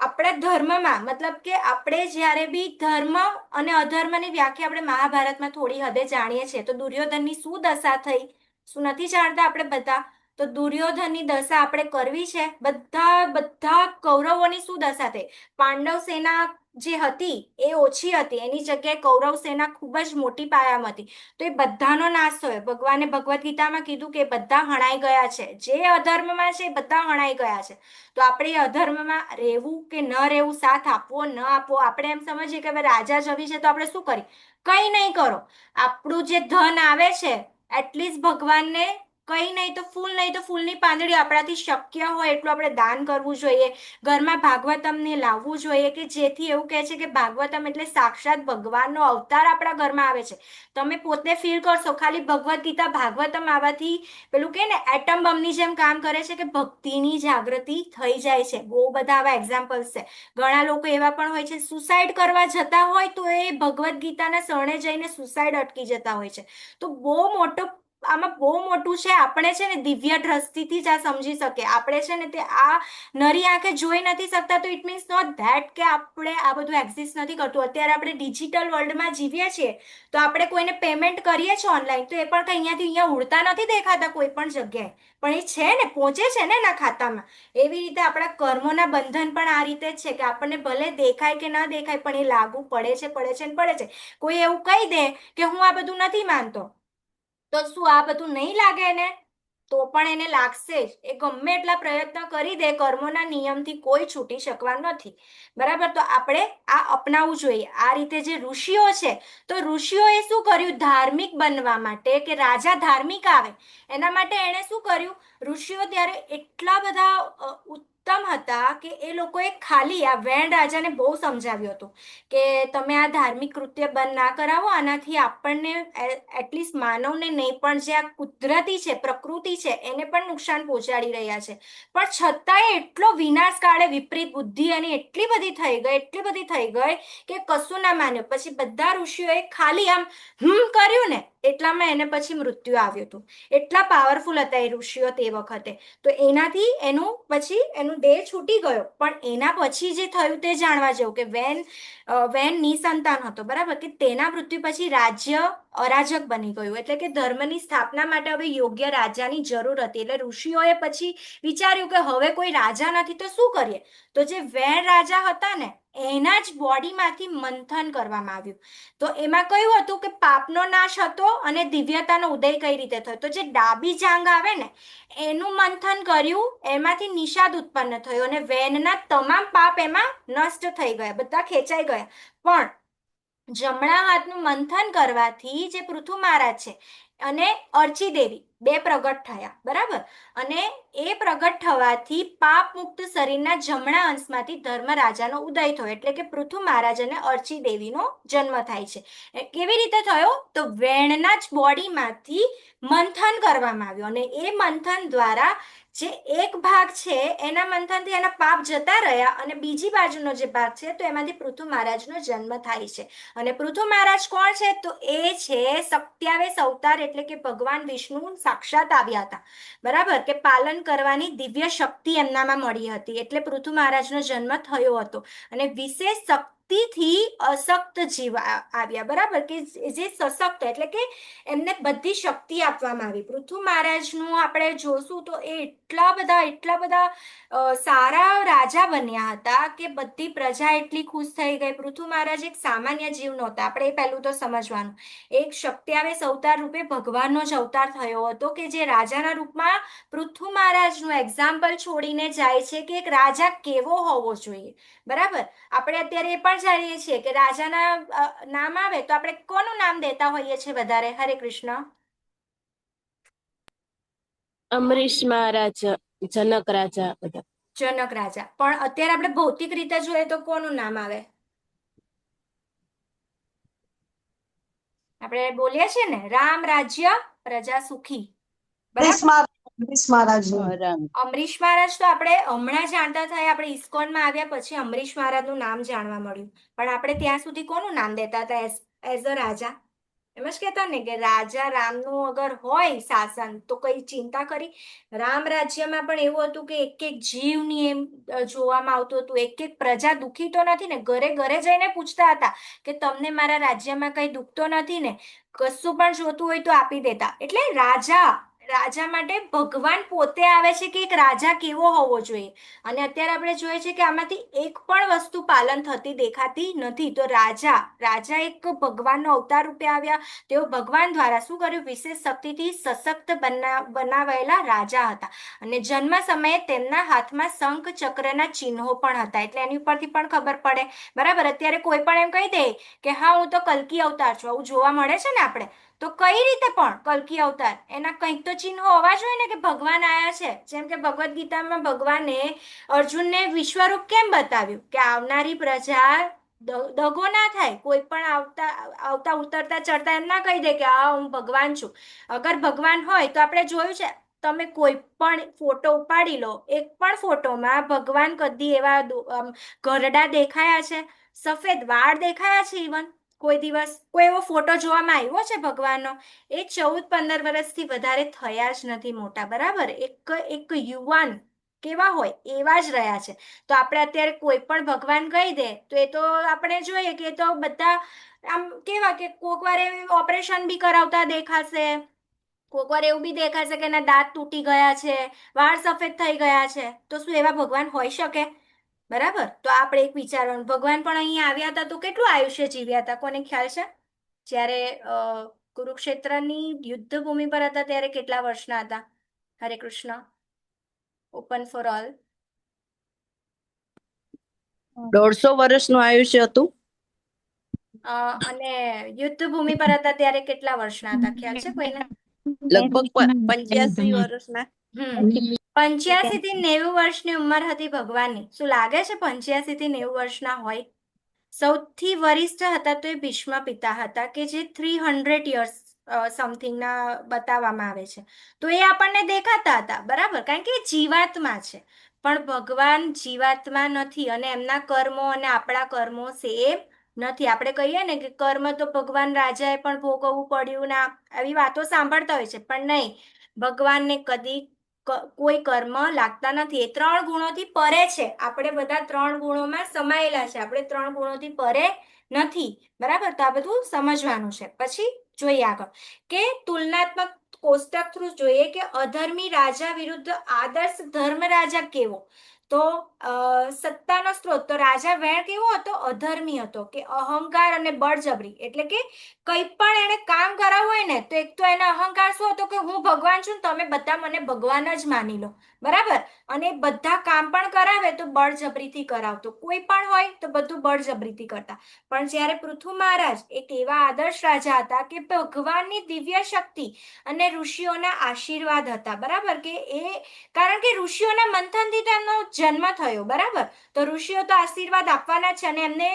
આપણા ધર્મમાં, મતલબ કે આપણે જ્યારે બી ધર્મ અને અધર્મની વ્યાખ્યા આપણે મહાભારતમાં થોડી હદે જાણીએ છીએ. તો દુર્યોધનની શું દશા થઈ? શું નથી જાણતા આપણે બધા? તો દુર્યોધનની દશા આપણે કરવી છે. બધા કૌરવોની શું દશા થઈ? પાંડવ સેના જે હતી એ ઓછી હતી, એની જગ્યાએ કૌરવ સેના ખૂબ જ મોટી પાયામાં હતી. તો એ બધાનો નાશ થયો. ભગવાને ભગવદ્ ગીતામાં કીધું કે બધા હણાઈ ગયા છે. જે અધર્મમાં છે એ બધા હણાઈ ગયા છે. તો આપણે એ અધર્મમાં રહેવું કે ન રહેવું, સાથ આપવો ન આપવો, આપણે એમ સમજીએ કે હવે રાજા જવી છે તો આપણે શું કરીએ? કંઈ નહીં કરો. આપણું જે ધન આવે છે એટલીસ્ટ ભગવાનને કંઈ નહીં તો ફૂલની પાંદડી આપણાથી શક્ય હોય એટલું આપણે દાન કરવું જોઈએ. ઘરમાં ભાગવતમને લાવવું જોઈએ કે જેથી એવું કહે છે કે ભાગવતમ એટલે સાક્ષાત ભગવાનનો અવતાર આપણા ઘરમાં આવે છે. તમે પોતે ફીલ કરશો ખાલી ભગવદ્ ગીતા ભાગવતમ આવવાથી પેલું કે ને એટમ બમની જેમ કામ કરે છે કે ભક્તિની જાગૃતિ થઈ જાય છે. બહુ બધા આવા એક્ઝામ્પલ્સ છે. ઘણા લોકો એવા પણ હોય છે સુસાઇડ કરવા જતા હોય તો એ ભગવદ્ ગીતાના શરણે જઈને સુસાઇડ અટકી જતા હોય છે. તો આમાં બહુ મોટું છે. આપણે છે ને દિવ્ય દ્રષ્ટિથી જ આ સમજી શકીએ. આપણે છે ને તે આ નરી આંખે જોઈ નથી શકતા તો ઇટ મીન્સ નોટ ધેટ કે આપણે આ બધું એક્ઝિસ્ટ નથી કરતું. અત્યારે આપણે ડિજિટલ વર્લ્ડમાં જીવીએ છીએ તો આપણે કોઈને પેમેન્ટ કરીએ છીએ ઓનલાઈન તો એ પણ કંઈ અહીંયાથી અહીંયા ઉડતા નથી દેખાતા કોઈ પણ જગ્યાએ, પણ એ છે ને, પહોંચે છે ને એના ખાતામાં. એવી રીતે આપણા કર્મોના બંધન પણ આ રીતે જ છે કે આપણને ભલે દેખાય કે ના દેખાય પણ એ લાગુ પડે છે. કોઈ એવું કહી દે કે હું આ બધું નથી માનતો તો શું આ બધું નહીં લાગે એને? તો પણ એને લાગશે જ. એ ગમે એટલા પ્રયત્ન કરી દે, કર્મોના નિયમથી કોઈ છૂટી શકવા નથી. બરાબર? તો આપણે આ અપનાવવું જોઈએ. આ રીતે જે ઋષિઓ છે તો ઋષિઓએ શું કર્યું? ધાર્મિક બનવા માટે કે રાજા ધાર્મિક આવે એના માટે એણે શું કર્યું? ઋષિઓ ત્યારે એટલા બધા ઉત્તમ હતા કે એ લોકોએ ખાલી આ વેણ રાજાને બહુ સમજાવ્યું હતું કે તમે આ ધાર્મિક કૃત્ય બંધ ના કરાવો, આનાથી આપણને એટલીસ્ટ માનવને નહીં પણ જે આ કુદરતી છે, પ્રકૃતિ છે એને પણ નુકસાન પહોંચાડી રહ્યા છે. પણ છતાંય એટલો વિનાશ કાળે વિપરીત બુદ્ધિ એની એટલી બધી થઈ ગઈ કે કશું ના માન્યું. પછી બધા ઋષિઓએ ખાલી આમ કર્યું ને એટલામાં એને પછી મૃત્યુ આવ્યું હતું. એટલા પાવરફુલ હતા એ ઋષિઓ તે વખતે. તો એનાથી એનું દેહ છૂટી ગયો. પણ એના પછી જે થયું તે જાણવા જેવું કે વેન નિસંતાન હતો, બરાબર? કે તેના મૃત્યુ પછી રાજ્ય અરાજક બની ગયું. એટલે કે ધર્મની સ્થાપના માટે હવે યોગ્ય રાજાની જરૂર હતી. એટલે ઋષિઓએ પછી વિચાર્યું કે હવે કોઈ રાજા નથી તો શું કરીએ? તો જે વેણ રાજા હતા ને એના જ બોડીમાંથી મંથન કરવામાં આવ્યું. તો એમાં કયું હતું કે પાપનો નાશ હતો અને દિવ્યતાનો ઉદય કઈ રીતે થયો. તો જે ડાબી જાંઘ આવે ને એનું મંથન કર્યું, એમાંથી નિષાદ ઉત્પન્ન થયો અને વેનના તમામ પાપ એમાં નષ્ટ થઈ ગયા, બધા ખેંચાઈ ગયા. પણ જમણા હાથનું મંથન કરવાથી જે પૃથુ મહારાજ છે અને અર્ચી દેવી બે પ્રગટ થયા, બરાબર. અને એ પ્રગટ થવાથી પાપ મુક્ત શરીરના જમણા અંશમાંથી ધર્મરાજાનો ઉદય થયો, એટલે કે પૃથુ મહારાજ અને અર્ચી દેવીનો જન્મ થાય છે. કેવી રીતે થયો? તો વેણના જ બોડીમાંથી મંથન કરવામાં આવ્યું અને એ મંથન દ્વારા જે એક ભાગ છે એના મંથનથી એના પાપ જતા રહ્યા અને બીજી બાજુનો જે ભાગ છે તો એમાંથી પૃથુ મહારાજનો જન્મ થાય છે. અને પૃથુ મહારાજ કોણ છે? તો એ છે 27 અવતાર, એટલે કે ભગવાન વિષ્ણુ સાક્ષાત આવ્યા હતા, બરાબર, કે પાલન કરવાની દિવ્ય શક્તિ એમનામાં મળી હતી, એટલે પૃથુ મહારાજનો જન્મ થયો હતો. અને વિશેષ શક્તિથી અશક્ત જીવ આવ્યા, બરાબર, કે જે સશક્ત એટલે કે એમને બધી શક્તિ આપવામાં આવી. પૃથુ મહારાજનું આપણે જોશું તો એ એટલા બધા સારા રાજા બન્યા હતા કે બધી પ્રજા એટલી ખુશ થઈ ગઈ. પૃથુ મહારાજ એક સામાન્ય જીવ નહોતા, આપણે એ પહેલું તો સમજવાનું. એક 27 અવતાર રૂપે ભગવાનનો જ અવતાર થયો હતો કે જે રાજાના રૂપમાં પૃથુ મહારાજનું એક્ઝામ્પલ છોડીને જાય છે કે એક રાજા કેવો હોવો જોઈએ, બરાબર. આપણે અત્યારે એ પણ જાણીએ છીએ કે રાજાના નામ આવે તો આપણે કોનું નામ દેતા હોઈએ છીએ વધારે? હરે કૃષ્ણ. અમરીશ મહારાજ, જનક રાજા બધા. જનક રાજા. પણ અત્યારે આપણે ભૌતિક રીતે જોઈએ તો કોનું નામ આવે? આપણે બોલીએ છીએ ને, રામ રાજ્ય પ્રજા સુખી, બરાબર. અમરીશ મહારાજ તો આપણે હમણાં જાણતા થયા, આપણે ઇસ્કોનમાં આવ્યા પછી અમરીશ મહારાજનું નામ જાણવા મળ્યું. પણ આપણે ત્યાં સુધી કોનું નામ દેતા હતા એઝ અ રાજા? એમ જ કહેતા ને કે રાજા રામનું અગર હોય શાસન તો કઈ ચિંતા કરી. રામ રાજ્યમાં પણ એવું હતું કે એક એક જીવની એમ જોવામાં આવતું હતું, એક એક પ્રજા દુખી તો નથી ને, ઘરે ઘરે જઈને પૂછતા હતા કે તમને મારા રાજ્યમાં કઈ દુઃખ તો નથી ને, કશું પણ જોતું હોય તો આપી દેતા. એટલે રાજા માટે ભગવાન પોતે આવે છે કે એક રાજા કેવો હોવો જોઈએ. અને અત્યારે આપણે જોઈએ છે કે આમાંથી એક પણ વસ્તુ પાલન થતી દેખાતી નથી. તો રાજા એક ભગવાનનો અવતાર રૂપે આવ્યા. તેઓ ભગવાન દ્વારા શું કર્યું? વિશેષ શક્તિથી સશક્ત બનાવાયેલા રાજા હતા. અને જન્મ સમયે તેમના હાથમાં શંખ ચક્રના ચિહ્નો પણ હતા, એટલે એની ઉપરથી પણ ખબર પડે, બરાબર. અત્યારે કોઈ પણ એમ કહી દે કે હા હું તો કલ્કી અવતાર છું, આવું જોવા મળે છે ને આપણે, તો કઈ રીતે પણ કલ્કી અવતાર, એના કંઈક તો ચિહ્નો હોવા જોઈએ ને કે ભગવાન આયા છે. જેમ કે ભગવદ્ ગીતામાં ભગવાને અર્જુનને વિશ્વરૂપ કેમ બતાવ્યું કે આવનારી પ્રજા દગો ના થાય, કોઈ પણ આવતા ઉતરતા ચડતા એમ ના કહી દે કે હા હું ભગવાન છું. અગર ભગવાન હોય તો આપણે જોયું છે, તમે કોઈ પણ ફોટો ઉપાડી લો, એક પણ ફોટોમાં ભગવાન કદી એવા ઘરડા દેખાયા છે? સફેદ વાળ દેખાયા છે? ઇવન કોઈ દિવસ કોઈ એવો ફોટો જોવામાં આવ્યો છે ભગવાનનો? એ 14-15 વર્ષથી વધારે થયા જ નથી મોટા, બરાબર. એક યુવાન કેવા હોય એવા જ રહ્યા છે. તો આપણે અત્યારે કોઈ પણ ભગવાન કહી દે તો એ તો આપણે જોઈએ કે તો બધા આમ કેવા કે કોક વાર ઓપરેશન બી કરાવતા દેખાશે, કોક વાર એવું બી દેખાશે કે એના દાંત તૂટી ગયા છે, વાળ સફેદ થઈ ગયા છે. તો શું એવા ભગવાન હોઈ શકે? બરાબર. તો આપણે એક વિચારવાનું, ભગવાન પણ અહીંયા આવ્યા હતા તો કેટલું આયુષ્ય જીવ્યા હતા? કોને ખ્યાલ છે? જ્યારે કુરુક્ષેત્રની યુદ્ધ ભૂમિ પર હતા ત્યારે કેટલા વર્ષના હતા? હરે કૃષ્ણ. Open for all. 150 વર્ષનું આયુષ્ય હતું. અને યુદ્ધ ભૂમિ પર હતા ત્યારે કેટલા વર્ષના હતા? ખ્યાલ છે કોઈને? લગભગ 85 વર્ષના. 85 થી 90 વર્ષની ઉંમર હતી ભગવાનની. શું લાગે છે 85 થી 90 વર્ષના હોય? સૌથી વરિષ્ઠ હતા તો એ ભીષ્મ પિતા હતા કે જે 300 યર્સ સમથિંગના બતાવવામાં આવે છે. તો એ આપણને દેખાતા હતા, બરાબર, કારણ કે જીવાત્મા છે. પણ ભગવાન જીવાત્મા નથી અને એમના કર્મો અને આપણા કર્મો સેમ નથી. આપણે કહીએ ને કે કર્મ તો ભગવાન રાજાએ પણ ભોગવવું પડ્યું, ના આવી વાતો સાંભળતા હોય છે. પણ નહીં, ભગવાનને કદી કોઈ કર્મ લાગતા નથી. એ 3 ગુણોથી પરે છે. આપણે બધા 3 ગુણોમાં સમાયેલા છે, આપણે 3 ગુણોથી પરે નથી, બરાબર. તો આ બધું સમજવાનું છે. પછી જોઈએ આગળ કે તુલનાત્મક કોષ્ટક થ્રુ જોઈએ કે અધર્મી રાજા વિરુદ્ધ આદર્શ ધર્મ રાજા કેવો? તો સત્તાનો સ્ત્રોત તો રાજા વેણ કેવો હતો? અધર્મી હતો, કે અહંકાર અને બળજબરી, એટલે કે કંઈ પણ એને કામ કરાવવું હોય ને તો એક તો એનો અહંકાર શું હતો કે હું ભગવાન છું ને તમે બધા મને ભગવાન જ માની લો, બરાબર. અને બધા કામ પણ કરાવે તો બળજબરીથી કરાવતો, કોઈ પણ હોય તો બધું બળજબરીથી કરતા. પણ જ્યારે પૃથુ મહારાજ એક એવા આદર્શ રાજા હતા કે ભગવાનની દિવ્ય શક્તિ અને ઋષિઓના આશીર્વાદ હતા, બરાબર. કે એ કારણ કે ઋષિઓના મંથનથી તો એમનો જન્મ થયો, બરાબર. તો ઋષિઓ તો આશીર્વાદ આપવાના છે, અને એમને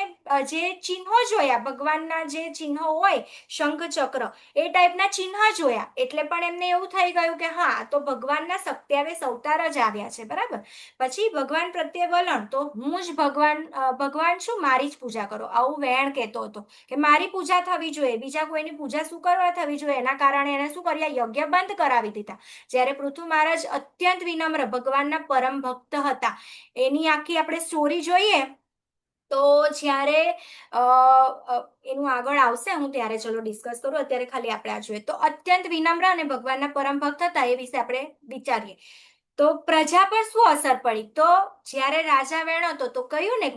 જે ચિહ્નો જોયા, ભગવાનના જે ચિહ્નો હોય, શંખ ચક્ર, એ ટાઈપના ચિહ્ન જોયા, એટલે પણ એમને એવું થઈ ગયું કે હા, આ તો ભગવાનના 27 અવતાર જ આવ્યા છે, બરાબર. પછી ભગવાન પ્રત્યે વલણ, તો હું જ ભગવાન છું, મારી જ પૂજા કરો, આવું વેણ કહેતો હતો કે મારી પૂજા થવી જોઈએ, બીજા કોઈની પૂજા શું કરવા થવી જોઈએ. એના કારણે એને શું કર્યા? યજ્ઞ બંધ કરાવી દીધા. જ્યારે પૃથુ મહારાજ અત્યંત વિનમ્ર, ભગવાનના પરમ ભક્ત હતા. એની આખી આપણે સ્ટોરી જોઈએ તો જ્યારે એનું આગળ આવશે, હું ત્યારે ચલો ડિસ્કસ કરું, અત્યારે ખાલી આપણે આ જોઈએ. તો અત્યંત વિનમ્ર અને ભગવાનના પરમ ભક્ત હતા, એ વિશે આપણે વિચારીએ. તો પ્રજા પર શું અસર પડી? તો જ્યારે રાજા વેણ હતો તો કહ્યું ને,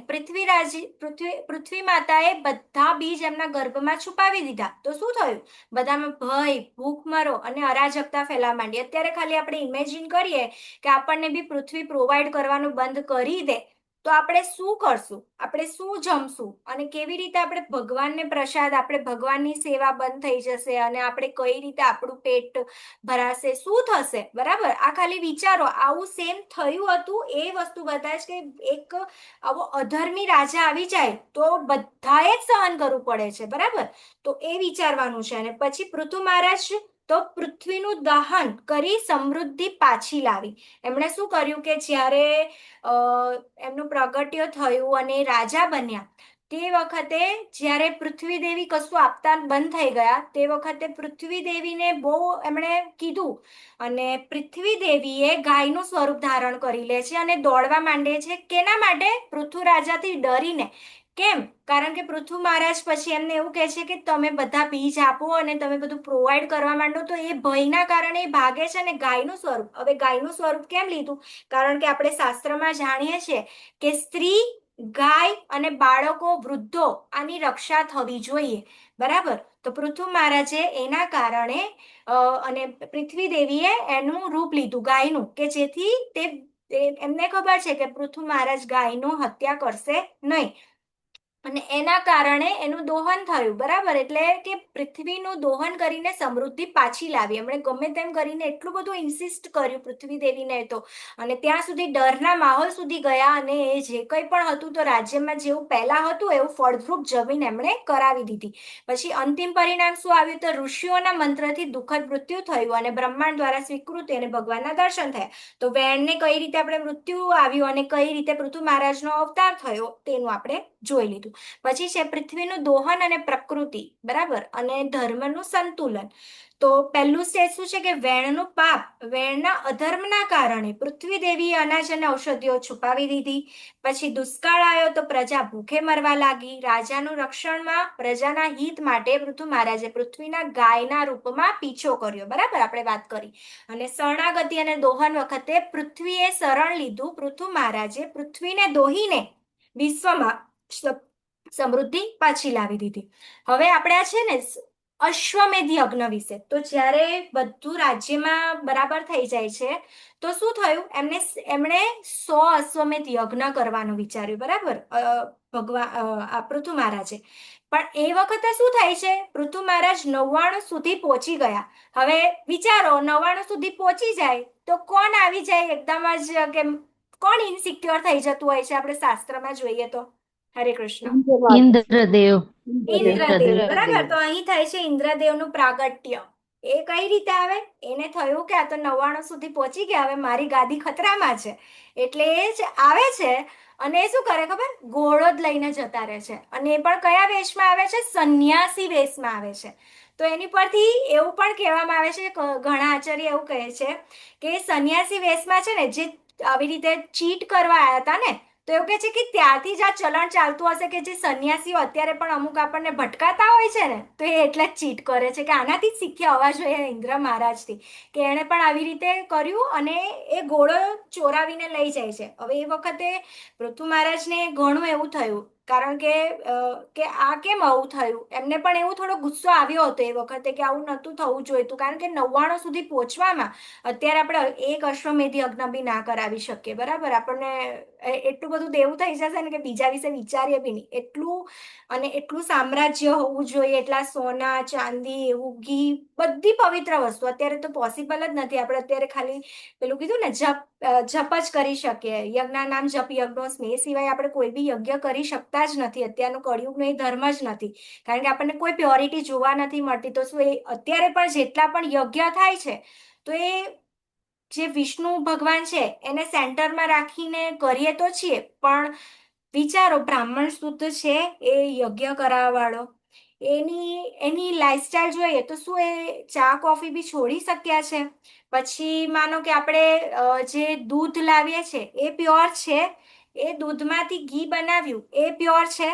પૃથ્વી માતાએ બધા બીજ એમના ગર્ભમાં છુપાવી દીધા. તો શું થયું? બધામાં ભય, ભૂખમરો અને અરાજકતા ફેલાવા માંડી. અત્યારે ખાલી આપણે ઇમેજિન કરીએ કે આપણને બી પૃથ્વી પ્રોવાઈડ કરવાનું બંધ કરી દે તો આપણે શું કરશું? આપણે શું જમશું? અને કેવી રીતે આપણે ભગવાનને પ્રસાદ, આપણે ભગવાનની સેવા બંધ થઈ જશે, અને આપણે કઈ રીતે આપણું પેટ ભરાશે, શું થશે, બરાબર. આ ખાલી વિચારો, આવું સેમ થયું હતું. એ વસ્તુ બતાવે છે કે એક આવો અધર્મી રાજા આવી જાય તો બધાએ જ સહન કરવું પડે છે, બરાબર. તો એ વિચારવાનું છે. અને પછી પૃથુ મહારાજ તો પૃથ્વીનું દહન કરી સમૃદ્ધિ પાછી લાવી. એમણે શું કર્યું કે જ્યારે એમનું પ્રાગટ્ય થયું અને રાજા બન્યા, તે વખતે જ્યારે પૃથ્વી દેવી કશું આપતા બંધ થઈ ગયા, તે વખતે પૃથ્વી દેવીને બહુ એમણે કીધું, અને પૃથ્વી દેવીએ ગાયનું સ્વરૂપ ધારણ કરી લે છે અને દોડવા માંડે છે. કેના માટે? પૃથુ રાજાથી ડરીને. કેમ? કારણ કે પૃથુ મહારાજ પછી એમને એવું કહે છે કે તમે બધા બીજ આપો અને તમે બધું પ્રોવાઈડ કરવા માંડો, તો એ ભયના કારણે એ ભાગે છે. અને ગાયનું સ્વરૂપ, હવે ગાયનું સ્વરૂપ કેમ લીધું? કારણ કે આપણે શાસ્ત્રમાં જાણીએ છીએ કે સ્ત્રી, ગાય અને બાળકો, વૃદ્ધો, આની રક્ષા થવી જોઈએ, બરાબર. તો પૃથુ મહારાજે એના કારણે અને પૃથ્વી દેવીએ એનું રૂપ લીધું ગાયનું, કે જેથી એમને ખબર છે કે પૃથુ મહારાજ ગાયનું હત્યા કરશે નહીં, અને એના કારણે એનું દોહન થયું, બરાબર. એટલે કે પૃથ્વીનું દોહન કરીને સમૃદ્ધિ પાછી લાવી. એમણે ગમે તેમ કરીને એટલું બધું ઇન્સિસ્ટ કર્યું પૃથ્વી દેવીને તો, અને ત્યાં સુધી ડરના માહોલ સુધી ગયા, અને એ જે કંઈ પણ હતું તો રાજ્યમાં જેવું પહેલા હતું એવું ફળદ્રુપ જમીન એમણે કરાવી દીધી. પછી અંતિમ પરિણામ શું આવ્યું? તો ઋષિઓના મંત્રથી દુઃખદ મૃત્યુ થયું અને બ્રહ્માંડ દ્વારા સ્વીકૃતિ અને ભગવાનના દર્શન થયા. તો વેણને કઈ રીતે આપણે મૃત્યુ આવ્યું અને કઈ રીતે પૃથુ મહારાજનો અવતાર થયો તેનું આપણે જોઈ લીધું. પછી છે પૃથ્વીનું દોહન અને પ્રકૃતિ, બરાબર, અને ધર્મનું સંતુલન. તો પહેલું સ્ટેજ શું છે કે વેણનું પાપ, વેણના અધર્મના કારણે પૃથ્વી દેવીએ અનાજ અને ઔષધિઓ છુપાવી દીધી. પછી દુષ્કાળ આવ્યો તો પ્રજા ભૂખે મરવા લાગી. રાજાનું રક્ષણમાં, પ્રજાના હિત માટે પૃથુ મહારાજે પૃથ્વીના ગાયના રૂપમાં પીછો કર્યો, બરાબર, આપણે વાત કરી. અને શરણાગતિ અને દોહન વખતે પૃથ્વીએ શરણ લીધું. પૃથુ મહારાજે પૃથ્વીને દોહીને વિશ્વમાં સમૃદ્ધિ પાછી લાવી દીધી. હવે આપણે આ છે ને અશ્વમેધ યજ્ઞ વિશે, તો જ્યારે બધું રાજ્યમાં બરાબર થઈ જાય છે તો શું થયું? એમણે 100 અશ્વમેધ યજ્ઞ કરવાનું વિચાર્યું, બરાબર, પૃથુ મહારાજે. પણ એ વખતે શું થાય છે? પૃથુ મહારાજ 99 સુધી પહોંચી ગયા. હવે વિચારો, 99 સુધી પહોંચી જાય તો કોણ આવી જાય એકદમ જ, કે કોણ ઇનસિક્યોર થઈ જતું હોય છે? આપણે શાસ્ત્રમાં જોઈએ તો. હરે કૃષ્ણ. ઇન્દ્રદેવ. ઇન્દ્રદેવ, બરાબર. તો અહીં થાય છે ઇન્દ્રદેવનું પ્રાગટ્ય. એ કઈ રીતે આવે? એને થયું કે આ તો 99 સુધી પહોંચી ગયા, હવે મારી ગાદી ખતરામાં છે, એટલે એ જ આવે છે. અને એ શું કરે ખબર? ઘોડો જ લઈને જતા રહે છે. અને એ પણ કયા વેશમાં આવે છે? સંન્યાસી વેશમાં આવે છે. તો એની પરથી એવું પણ કહેવામાં આવે છે, ઘણા આચાર્ય એવું કહે છે કે સંન્યાસી વેશમાં છે ને, જે આવી રીતે ચીટ કરવા આવ્યા હતા ને, તો એવું કહે છે કે ત્યારથી જ આ ચલણ ચાલતું હશે કે જે સંન્યાસીઓ અત્યારે પણ અમુક આપણને ભટકાતા હોય છે ને, તો એ એટલે જ ચીટ કરે છે કે આનાથી જ શીખ્યા હોવા જોઈએ ઇન્દ્ર મહારાજથી, કે એણે પણ આવી રીતે કર્યું અને એ ઘોડો ચોરાવીને લઈ જાય છે. હવે એ વખતે પૃથુ મહારાજને ઘણું એવું થયું, કારણ કે આ કેમ આવું થયું, એમને પણ એવું થોડો ગુસ્સો આવ્યો હતો એ વખતે કે આવું નહોતું થવું જોઈતું, કારણ કે 99 સુધી પહોંચવામાં અત્યારે આપણે એક અશ્વમેધ યજ્ઞ બી ના કરાવી શકીએ, બરાબર? આપણને એટલું બધું દેવું થઈ જશે ને કે બીજા વિશે વિચારીએ બી નહીં એટલું, અને એટલું સામ્રાજ્ય હોવું જોઈએ, એટલા સોના ચાંદી એવું ઘી બધી પવિત્ર વસ્તુ અત્યારે તો પોસિબલ જ નથી. આપણે અત્યારે ખાલી પેલું કીધું ને જપ જ કરી શકીએ, યજ્ઞના નામ જપ યજ્ઞોસ્મી, એ સિવાય આપણે કોઈ બી યજ્ઞ કરી શકતા જ નથી. અત્યારનો કળિયુગનો એ ધર્મ જ નથી, કારણ કે આપણને કોઈ પ્યોરિટી જોવા નથી મળતી. તો શું એ અત્યારે પણ જેટલા પણ યજ્ઞ થાય છે તો એ જે વિષ્ણુ ભગવાન છે એને સેન્ટરમાં રાખીને કરીએ તો છીએ, પણ વિચારો બ્રાહ્મણ શુદ્ધ છે એ યજ્ઞ કરાવવા વાળો, એની લાઈફસ્ટાઈલ જોઈએ તો શું એ ચા કોફી બી છોડી શક્યા છે? પછી માનો કે આપણે જે દૂધ લાવીએ છીએ એ પ્યોર છે, એ દૂધમાંથી ઘી બનાવ્યું એ પ્યોર છે,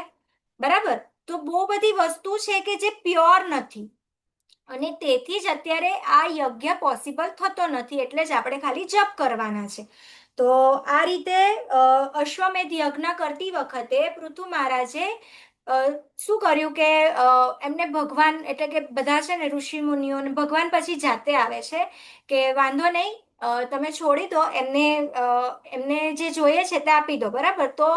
બરાબર? તો બહુ બધી વસ્તુ છે કે જે પ્યોર નથી, અને તેથી જ અત્યારે આ યજ્ઞ પોસિબલ થતો નથી, એટલે જ આપણે ખાલી જપ કરવાના છે. તો આ રીતે અશ્વમેધ યજ્ઞ કરતી વખતે પૃથુ મહારાજે શું કર્યું કે એમને ભગવાન એટલે કે બધા છે ને ઋષિ મુનિઓ ભગવાન પછી જાતે આવે છે કે વાંધો નહીં, તમે છોડી દો એમને જે જોઈએ છે તે આપી દો, બરાબર? તો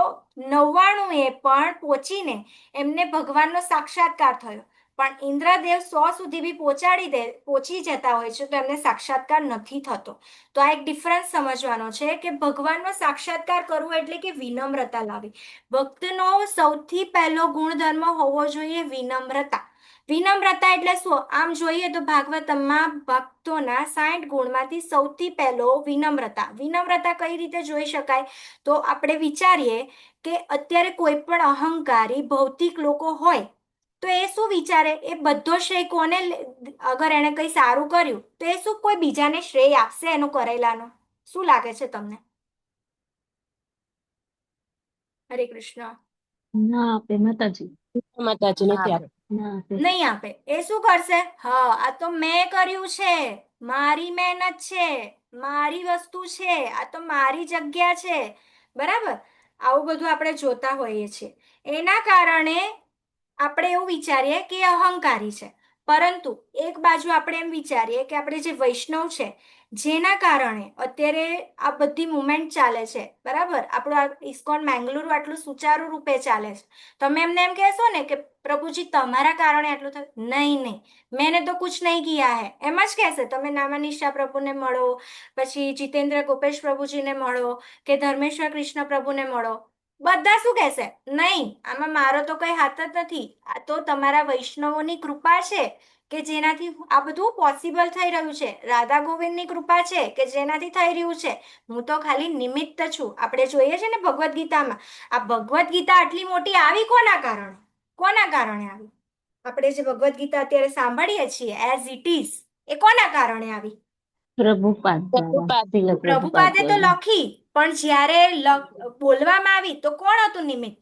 99 એ પણ પહોંચીને એમને ભગવાનનો સાક્ષાત્કાર થયો, પણ ઇન્દ્રદેવ 100 સુધી બી પહોંચી જતા હોય છે તો એમને સાક્ષાત્કાર નથી થતો. તો આ એક ડિફરન્સ સમજવાનો છે કે ભગવાનનો સાક્ષાત્કાર કરવો એટલે કે વિનમ્રતા લાવી. ભક્તનો સૌથી પહેલો ગુણધર્મ હોવો જોઈએ વિનમ્રતા. વિનમ્રતા એટલે શું? આમ જોઈએ તો ભાગવતમમાં ભક્તોના 60 ગુણમાંથી સૌથી પહેલો વિનમ્રતા. વિનમ્રતા કઈ રીતે જોઈ શકાય? તો આપણે વિચારીએ કે અત્યારે કોઈ પણ અહંકારી ભૌતિક લોકો હોય તો એ શું વિચારે, એ બધો શ્રેય કોને અગર એને કંઈ સારું કર્યું તો એ શું કોઈ બીજાને શ્રેય આપશે એનું કરેલાનો? શું લાગે છે તમને? હરે કૃષ્ણ. ના આપે માતાજી. માતાજી નથી હા. આપતા. ના આપે. નહીં આપે. એ શું કરશે? હા, આ તો મેં કર્યું છે, મારી મહેનત છે, મારી વસ્તુ છે, આ તો મારી જગ્યા છે, બરાબર? આવું બધું આપણે જોતા હોઈએ છીએ. એના કારણે આપણે એવું વિચારીએ કે એ અહંકારી છે, પરંતુ એક બાજુ આપણે એમ વિચારીએ કે આપણે જે વૈષ્ણવ છે જેના કારણે અત્યારે આ બધી મુવમેન્ટ ચાલે છે, બરાબર? આપણું આ ઇસ્કોન મેંગલુરુ આટલું સુચારુ રૂપે ચાલે છે. તમે એમને એમ કહેશો ને કે પ્રભુજી તમારા કારણે આટલું થયું? નહીં નહીં, मैंने तो कुछ नहीं किया है, એમ જ કહેશે. તમે નામાનિશા પ્રભુને મળો, પછી જીતેન્દ્ર ગોપેશ પ્રભુજીને મળો કે ધર્મેશ્વર કૃષ્ણ પ્રભુને મળો, બધા શું કહેશે? નહીં, આમાં મારો તો કઈ હાથ જ નથી, આ તો તમારા વૈષ્ણવોની કૃપા છે કે જેનાથી આ બધું પોસિબલ થઈ રહ્યું છે, રાધા ગોવિંદની કૃપા છે કે જેનાથી થઈ રહ્યું છે, હું તો ખાલી નિમિત્ત છું. આપણે જોઈએ છે ને ભગવદ્ ગીતામાં, આ ભગવદ્ ગીતા આટલી મોટી આવી કોના કારણે? કોના કારણે આવી? આપણે જે ભગવદ્ ગીતા અત્યારે સાંભળીએ છીએ એઝ ઇટ ઇઝ, એ કોના કારણે આવી? પ્રભુપાદ દ્વારા. પ્રભુપાદ. શ્રીલ પ્રભુપાદે તો દ્વારા. લખી, પણ જ્યારે બોલવામાં આવી તો કોણ હતું નિમિત્ત?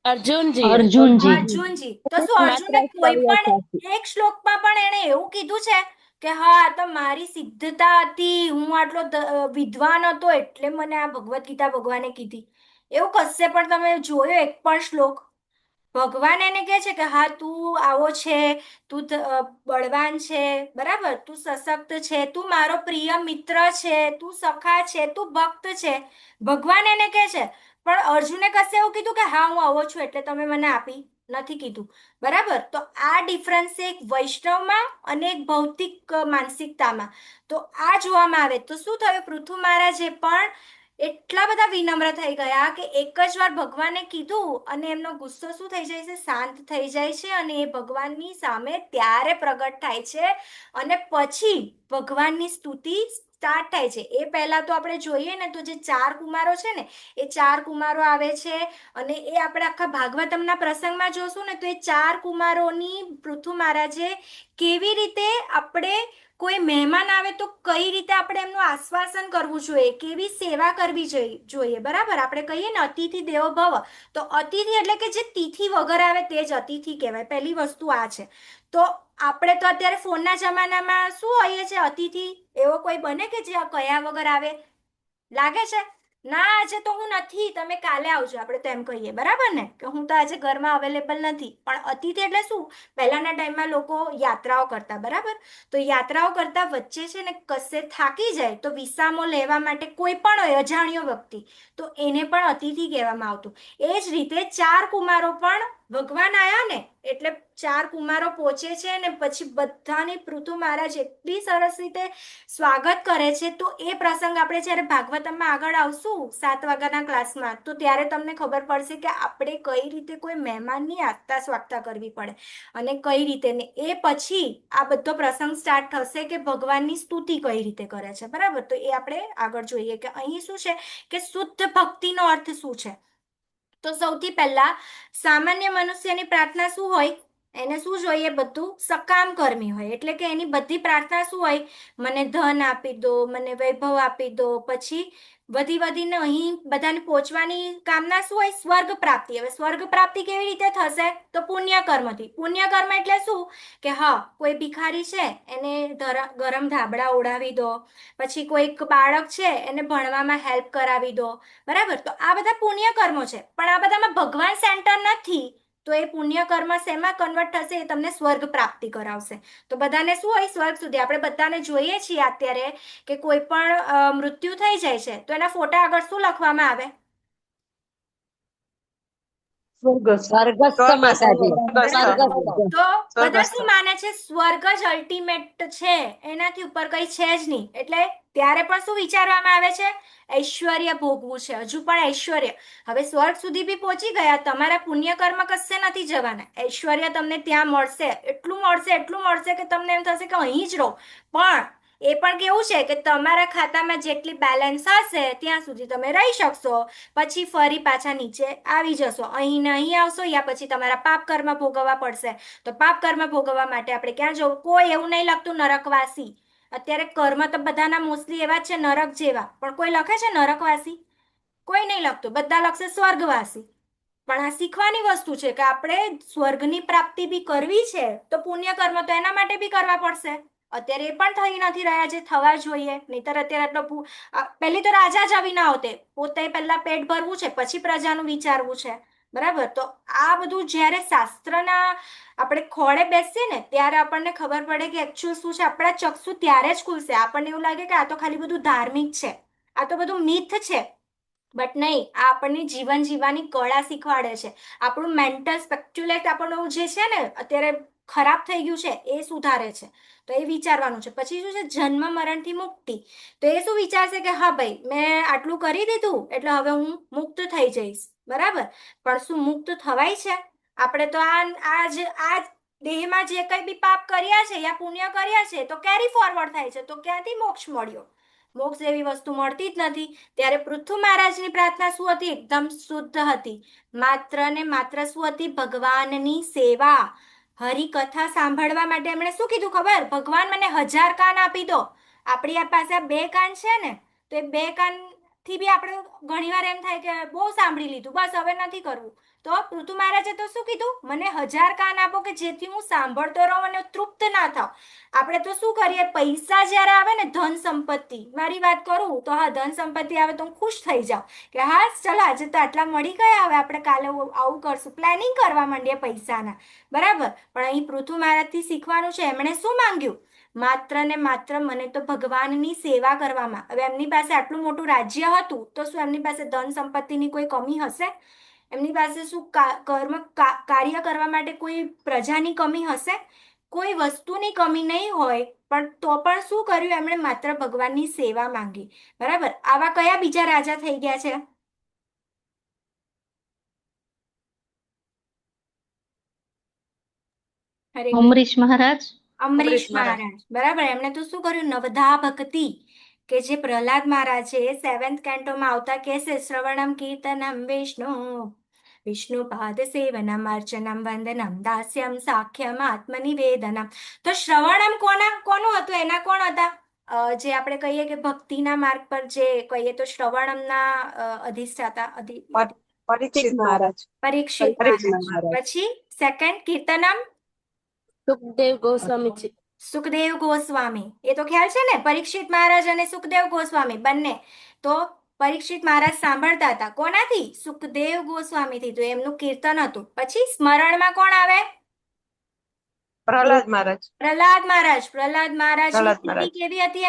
અર્જુનજી. અર્જુનજી. અર્જુનજી. તો શું અર્જુને માત્ર કોઈ પણ સવ્યસાચી. એક શ્લોકમાં પણ એને એવું કીધું છે કે હા આ તો મારી સિદ્ધતા હતી, હું આટલો વિદ્વાન હતો એટલે મને આ ભગવદ્ ગીતા ભગવાને કીધી? એવું કશે પણ તમે જોયો એક પણ શ્લોક? ભગવાન એને કહે છે કે હા તું આવો છે, તું બળવાન છે, બરાબર, તું સશક્ત છે, તું મારો પ્રિય મિત્ર છે, તું સખા છે, તું ભક્ત છે, ભગવાન એને કહે છે. પણ અર્જુને કશે એવું કીધું કે હા હું આવો છું એટલે તમે મને આપી? નથી કીધું, બરાબર? તો આ ડિફરન્સ છે એક વૈષ્ણવમાં અને એક ભૌતિક માનસિકતામાં. તો આ જોવામાં આવે તો શું થયું? પૃથુ મહારાજે પણ એટલા બધા વિનમ્ર થઈ ગયા કે એક જ વાર ભગવાને કીધું અને એમનો ગુસ્સો શું થઈ જાય છે? શાંત થઈ જાય છે, અને એ ભગવાનની સામે ત્યારે પ્રગટ થાય છે, અને પછી ભગવાનની સ્તુતિ સ્ટાર્ટ થાય છે. એ પહેલા તો આપણે જોઈએ ને તો જે 4 કુમારો છે ને, એ 4 કુમારો આવે છે, અને એ આપણે આખા ભાગવતમના પ્રસંગમાં જોશું ને તો એ 4 કુમારોની પૃથુ મહારાજે કેવી રીતે આપણે કોઈ મહેમાન આવે તો કઈ રીતે આપણે એમનું આશ્વાસન કરવું જોઈએ, કેવી સેવા કરવી જોઈએ, બરાબર? આપણે કહીએ ને અતિથિ દેવો ભવ, તો અતિથિ એટલે કે જે તિથિ વગર આવે તે જ અતિથિ કહેવાય. પહેલી વસ્તુ આ છે. તો આપણે તો અત્યારે ફોનના જમાનામાં શું હોઈએ છે, અતિથિ એવો કોઈ બને કે જે કયા વગર આવે? લાગે છે ના, આજે તો હું નથી, તમે કાલે આવજો, આપણે તો એમ કહીએ, બરાબર ને, કે હું તો આજે ઘરમાં અવેલેબલ નથી. પણ અતિથિ એટલે શું? પહેલાના ટાઈમમાં લોકો યાત્રાઓ કરતા, બરાબર? તો યાત્રાઓ કરતા વચ્ચે છે ને કશે થાકી જાય તો વિસામો લેવા માટે કોઈ પણ હોય અજાણ્યો વ્યક્તિ, તો એને પણ અતિથિ કહેવામાં આવતું. એ જ રીતે 4 કુમારો પણ ભગવાન આયા ને એટલે 4 કુમારો પહોંચે છે ને પછી બધાની પૃથુ મહારાજ એટલી સરસ રીતે સ્વાગત કરે છે. તો એ પ્રસંગ આપણે જ્યારે ભાગવતમમાં આગળ આવશું 7 વાગ્યાના ક્લાસમાં, તો ત્યારે તમને ખબર પડશે કે આપણે કઈ રીતે કોઈ મહેમાનની આગતા સ્વાગતા કરવી પડે અને કઈ રીતે ને. એ પછી આ બધો પ્રસંગ સ્ટાર્ટ થશે કે ભગવાનની સ્તુતિ કઈ રીતે કરે છે, બરાબર? તો એ આપણે આગળ જોઈએ કે અહીં શું છે કે શુદ્ધ ભક્તિનો અર્થ શું છે. તો સૌથી પહેલા સામાન્ય મનુષ્યની પ્રાર્થના શું હોય? એને શું જોઈએ? બધું સકામ કર્મી હોય. એટલે કે એની બધી પ્રાર્થના શું હોય? મને ધન આપી દો, મને વૈભવ આપી દો. પછી વધીને અહીં બધાને પહોંચવાની કામના શું હોય? સ્વર્ગ પ્રાપ્તિ. હવે સ્વર્ગ પ્રાપ્તિ કેવી રીતે થશે? તો પુણ્ય કર્મથી. પુણ્ય કર્મ એટલે શું? કે હા, કોઈ ભિખારી છે એને ગરમ ધાબળા ઓઢાવી દો, પછી કોઈક બાળક છે એને ભણવામાં હેલ્પ કરાવી દો, બરાબર? તો આ બધા પુણ્ય કર્મો છે. પણ આ બધામાં ભગવાન સેન્ટર નથી, તો એ પુણ્ય કર્મ શેમાં કન્વર્ટ થશે? એ તમને સ્વર્ગ પ્રાપ્તિ કરાવશે. તો બધાને શું હોય? સ્વર્ગ સુધી. આપણે બધાને જોઈએ છીએ અત્યારે કે કોઈ પણ મૃત્યુ થઈ જાય છે તો એના ફોટા આગળ શું લખવામાં આવે? સ્વર્ગસ્થ માતાજી. સ્વર્ગસ્થ. તો બધા શું માને છે? સ્વર્ગ જ અલ્ટિમેટ છે, એનાથી ઉપર કઈ છે જ નહીં. એટલે ત્યારે પણ શું વિચારવામાં આવે છે? ઐશ્વર્ય ભોગવું છે, હજુ પણ ઐશ્વર્ય. હવે સ્વર્ગ સુધી બી પહોંચી ગયા, તમારા પુણ્ય કર્મ કશે નથી જવાના. ઐશ્વર્ય તમને ત્યાં મળશે, એટલું મળશે કે તમને એમ થશે કે અહીં જ રહો. પણ એ પણ કેવું છે કે તમારા ખાતામાં જેટલી બેલેન્સ હશે ત્યાં સુધી તમે રહી શકશો, પછી ફરી પાછા નીચે આવી જશો. અહીં ને અહીં આવશો યા પછી તમારા પાપ કર્મ ભોગવવા પડશે. તો પાપ કર્મ ભોગવવા માટે આપણે ક્યાં જવું? કોઈ એવું નહીં લખતું નરકવાસી. અત્યારે કર્મ તો બધાના મોસ્ટલી એવા જ છે નરક જેવા, પણ કોઈ લખે છે નરકવાસી? કોઈ નહીં લખતું, બધા લખશે સ્વર્ગવાસી. પણ આ શીખવાની વસ્તુ છે કે આપણે સ્વર્ગની પ્રાપ્તિ બી કરવી છે તો પુણ્ય કર્મ તો એના માટે બી કરવા પડશે. અત્યારે એ પણ થઈ નથી રહ્યા જે થવા જોઈએ. નહીતર અત્યારે આટલો પહેલી તો રાજા જ આવી ના હોતે. પોતે પહેલા પેટ ભરવું છે, પછી પ્રજાનું વિચારવું છે, બરાબર? તો આ બધું જ્યારે શાસ્ત્રના આપણે ખોળે બેસીએ ને ત્યારે આપણને ખબર પડે કે એકચ્યુઅલ શું છે. આપણા ચક્ષુ ત્યારે જ ખુલશે. આપણને એવું લાગે કે આ તો ખાલી બધું ધાર્મિક છે, આ તો બધું મિથ છે. બટ નહીં, આ આપણને જીવન જીવવાની કળા શીખવાડે છે. આપણું મેન્ટલ સ્પેક્યુલેટ આપણું જે છે ને અત્યારે ખરાબ થઈ ગયું છે એ સુધારે છે. તો એ વિચારવાનું છે. પછી શું છે? જન્મ મરણથી મુક્તિ. તો એ શું વિચારશે કે હા ભાઈ, મેં આટલું કરી દીધું એટલે હવે હું મુક્ત થઈ જઈશ, બરાબર? પણ શું મુક્ત થવાય છે? આપણે તો આ દેહમાં જે કંઈ બી પાપ કર્યા છે યા પુણ્ય કર્યા છે તો કેરી ફોરવર્ડ થાય છે. તો ક્યાંથી મોક્ષ મળ્યો? મોક્ષ એવી વસ્તુ મળતી જ નથી. ત્યારે પૃથુ મહારાજની પ્રાર્થના શું હતી? એકદમ શુદ્ધ હતી. માત્ર ને માત્ર શું હતી? ભગવાનની સેવા. હરિકથા સાંભળવા માટે એમણે શું કીધું ખબર? ભગવાન મને 1000 કાન આપી દો. આપણી પાસે આ 2 કાન છે ને, તો એ 2 કાન થી બી આપણે ઘણીવાર એમ થાય કે બહુ સાંભળી લીધું, બસ હવે નથી કરવું. તો પૃથુ મહારાજે તો શું કીધું? મને 1000 કાન આપો કે જેથી હું સાંભળતો રહું અને તૃપ્ત ના થાવ. આપણે તો શું કરીએ? પૈસા જ્યારે આવે ને, ધન સંપત્તિ, મારી વાત કરું તો હા, ધન સંપત્તિ આવે તો હું ખુશ થઈ જાઉં કે હા ચાલો આજે તો આટલા મળી ગયા, હવે આપણે કાલે આવું કરશું, પ્લાનિંગ કરવા માંડીએ પૈસાના, બરાબર? પણ અહીં પૃથુ મહારાજથી શીખવાનું છે. એમણે શું માંગ્યું? માત્ર ને માત્ર મને તો ભગવાનની સેવા કરવામાં. હવે એમની પાસે આટલું મોટું રાજ્ય હતું તો શું એમની પાસે ધન સંપત્તિની કોઈ કમી હશે? એમની પાસે શું કાર્ય કરવા માટે કોઈ પ્રજાની કમી હશે? કોઈ વસ્તુની કમી નહીં હોય. પણ તો પણ શું કર્યું? એમણે માત્ર ભગવાનની સેવા માંગી, બરાબર? આવા કયા બીજા રાજા થઈ ગયા છે? હરે કૃષ્ણ. અમરીશ મહારાજ. અમરીશ મહારાજ, બરાબર? એમણે તો શું કર્યું? નવધા ભક્તિ, કે જે પ્રહલાદ મહારાજ છે 7th કેન્ટોમાં આવતા કે છે શ્રવણમ કીર્તનમ વિષ્ણુ વિષ્ણુપાદસેવનમ અર્ચનમ વંદનમ દાસ્યમ સાખ્યમ આત્મનિવેદનમ. તો શ્રવણમ કોનું હતું? એના કોણ હતા? જે આપણે કહીએ કે ભક્તિના માર્ગ પર જે કહીએ તો શ્રવણમના અધિષ્ઠાતા પરીક્ષિત મહારાજ. પરીક્ષિત મહારાજ. પછી સેકન્ડ કીર્તનમ સુખદેવ ગોસ્વામી. સુખદેવ ગોસ્વામી. એ તો ખ્યાલ છે ને, પરીક્ષિત મહારાજ અને સુખદેવ ગોસ્વામી બંને. તો પરીક્ષિત મહારાજ સાંભળતા હતા કોનાથી? સુખદેવ ગોસ્વામીથી. તો એમનું કીર્તન હતું. પછી સ્મરણમાં કોણ આવે? પ્રહલાદ મહારાજ. પ્રહલાદ મહારાજ. પ્રહલાદ મહારાજની પ્રહલાદ સ્થિતિ મહારાજ. કેવી હતી?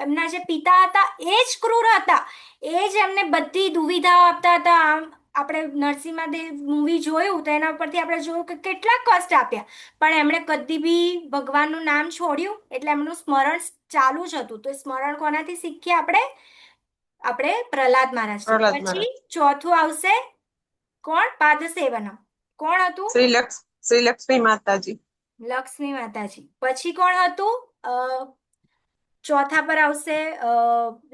એમના જે પિતા હતા એ જ ક્રૂર હતા. એ જ એમને બધી દુવિધાઓ આપતા હતા. આમ આપણે નરસિંહદેવ મૂવી જોયું તો એના પરથી આપણે જોયું કે કેટલા કષ્ટ આપ્યા, પણ એમણે કદી બી ભગવાનનું નામ છોડ્યું, એટલે એમનું સ્મરણ ચાલુ જ હતું. તો સ્મરણ કોનાથી શીખીએ આપણે પ્રહલાદ મહારાજ. પ્રહલાદ પછી મહારાજ. ચોથું આવશે કોણ? પાદસેવનમ. કોણ હતું? શ્રી લક્ષ્મી માતાજી. લક્ષ્મી માતાજી. પછી કોણ હતું? ચોથા પર આવશે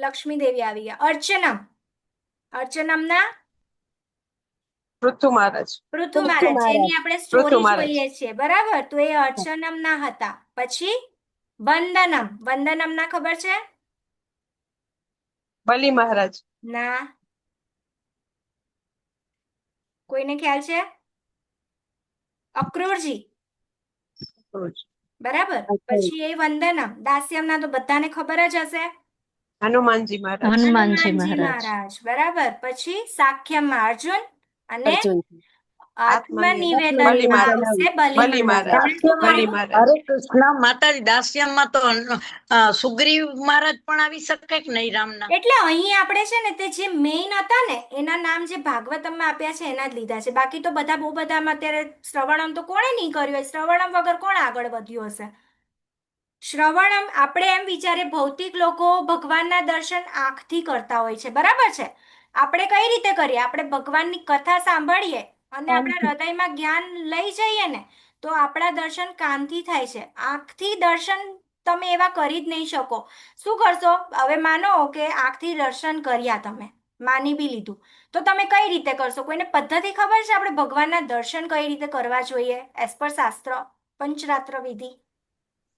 લક્ષ્મી દેવી આવી ગયા. અર્ચનમ. અર્ચનમના પૃથુ મહારાજ. પૃથુ મહારાજ, જેની આપણે પૃથુ સ્ટોરી મહારાજ. જોઈએ છીએ, બરાબર? તો એ અર્ચનમના હતા. પછી વંદનમ. વંદનમના ખબર છે? બલી મહારાજ. ના. કોઈને ખ્યાલ છે? અક્રૂરજી. બરાબર. પછી એ વંદનમ. દાસ્યમના તો બધાને ખબર જ હશે. હનુમાનજી મહારાજ. હનુમાનજી હનુમાનજી મહારાજ. મહારાજ. બરાબર. પછી સાખ્યમમાં અર્જુન અને અર્જુન. આત્મનિવેદનમાં બલી મહારાજ. આવશે બલિ બલી મહારાજ. મહારાજ. એમણે શું બલી કર્યું? મહારાજ. હરે કૃષ્ણ માતાજી. દાસ્યમમાં તો સુગ્રીવ મહારાજ પણ આવી શકે કે નહીં રામના? એટલે અહીં આપણે છે ને તે જે મેઇન હતા ને એના નામ જે ભાગવતમમાં આપ્યા છે એના જ લીધા છે. બાકી તો બધા બહુ બધામાં અત્યારે શ્રવણમ તો કોણે નહીં કર્યું હોય? શ્રવણમ વગર કોણ આગળ વધ્યું હશે? શ્રવણમ આપણે એમ વિચારે ભૌતિક લોકો ભગવાનના દર્શન આંખથી કરતા હોય છે, બરાબર છે? આપણે કઈ રીતે કરીએ? આપણે ભગવાનની કથા સાંભળીએ અને આપણા હૃદયમાં જ્ઞાન લઈ જઈએ ને, તો આપણા દર્શન કાનથી થાય છે. આંખથી દર્શન તમે એવા કરી જ નહીં શકો. શું કરશો? હવે માનો કે આંખથી દર્શન કર્યા, તમે માની બી લીધું, તો તમે કઈ રીતે કરશો? કોઈને પદ્ધતિ ખબર છે આપણે ભગવાનના દર્શન કઈ રીતે કરવા જોઈએ એઝ પર શાસ્ત્ર, પંચરાત્ર વિધિ?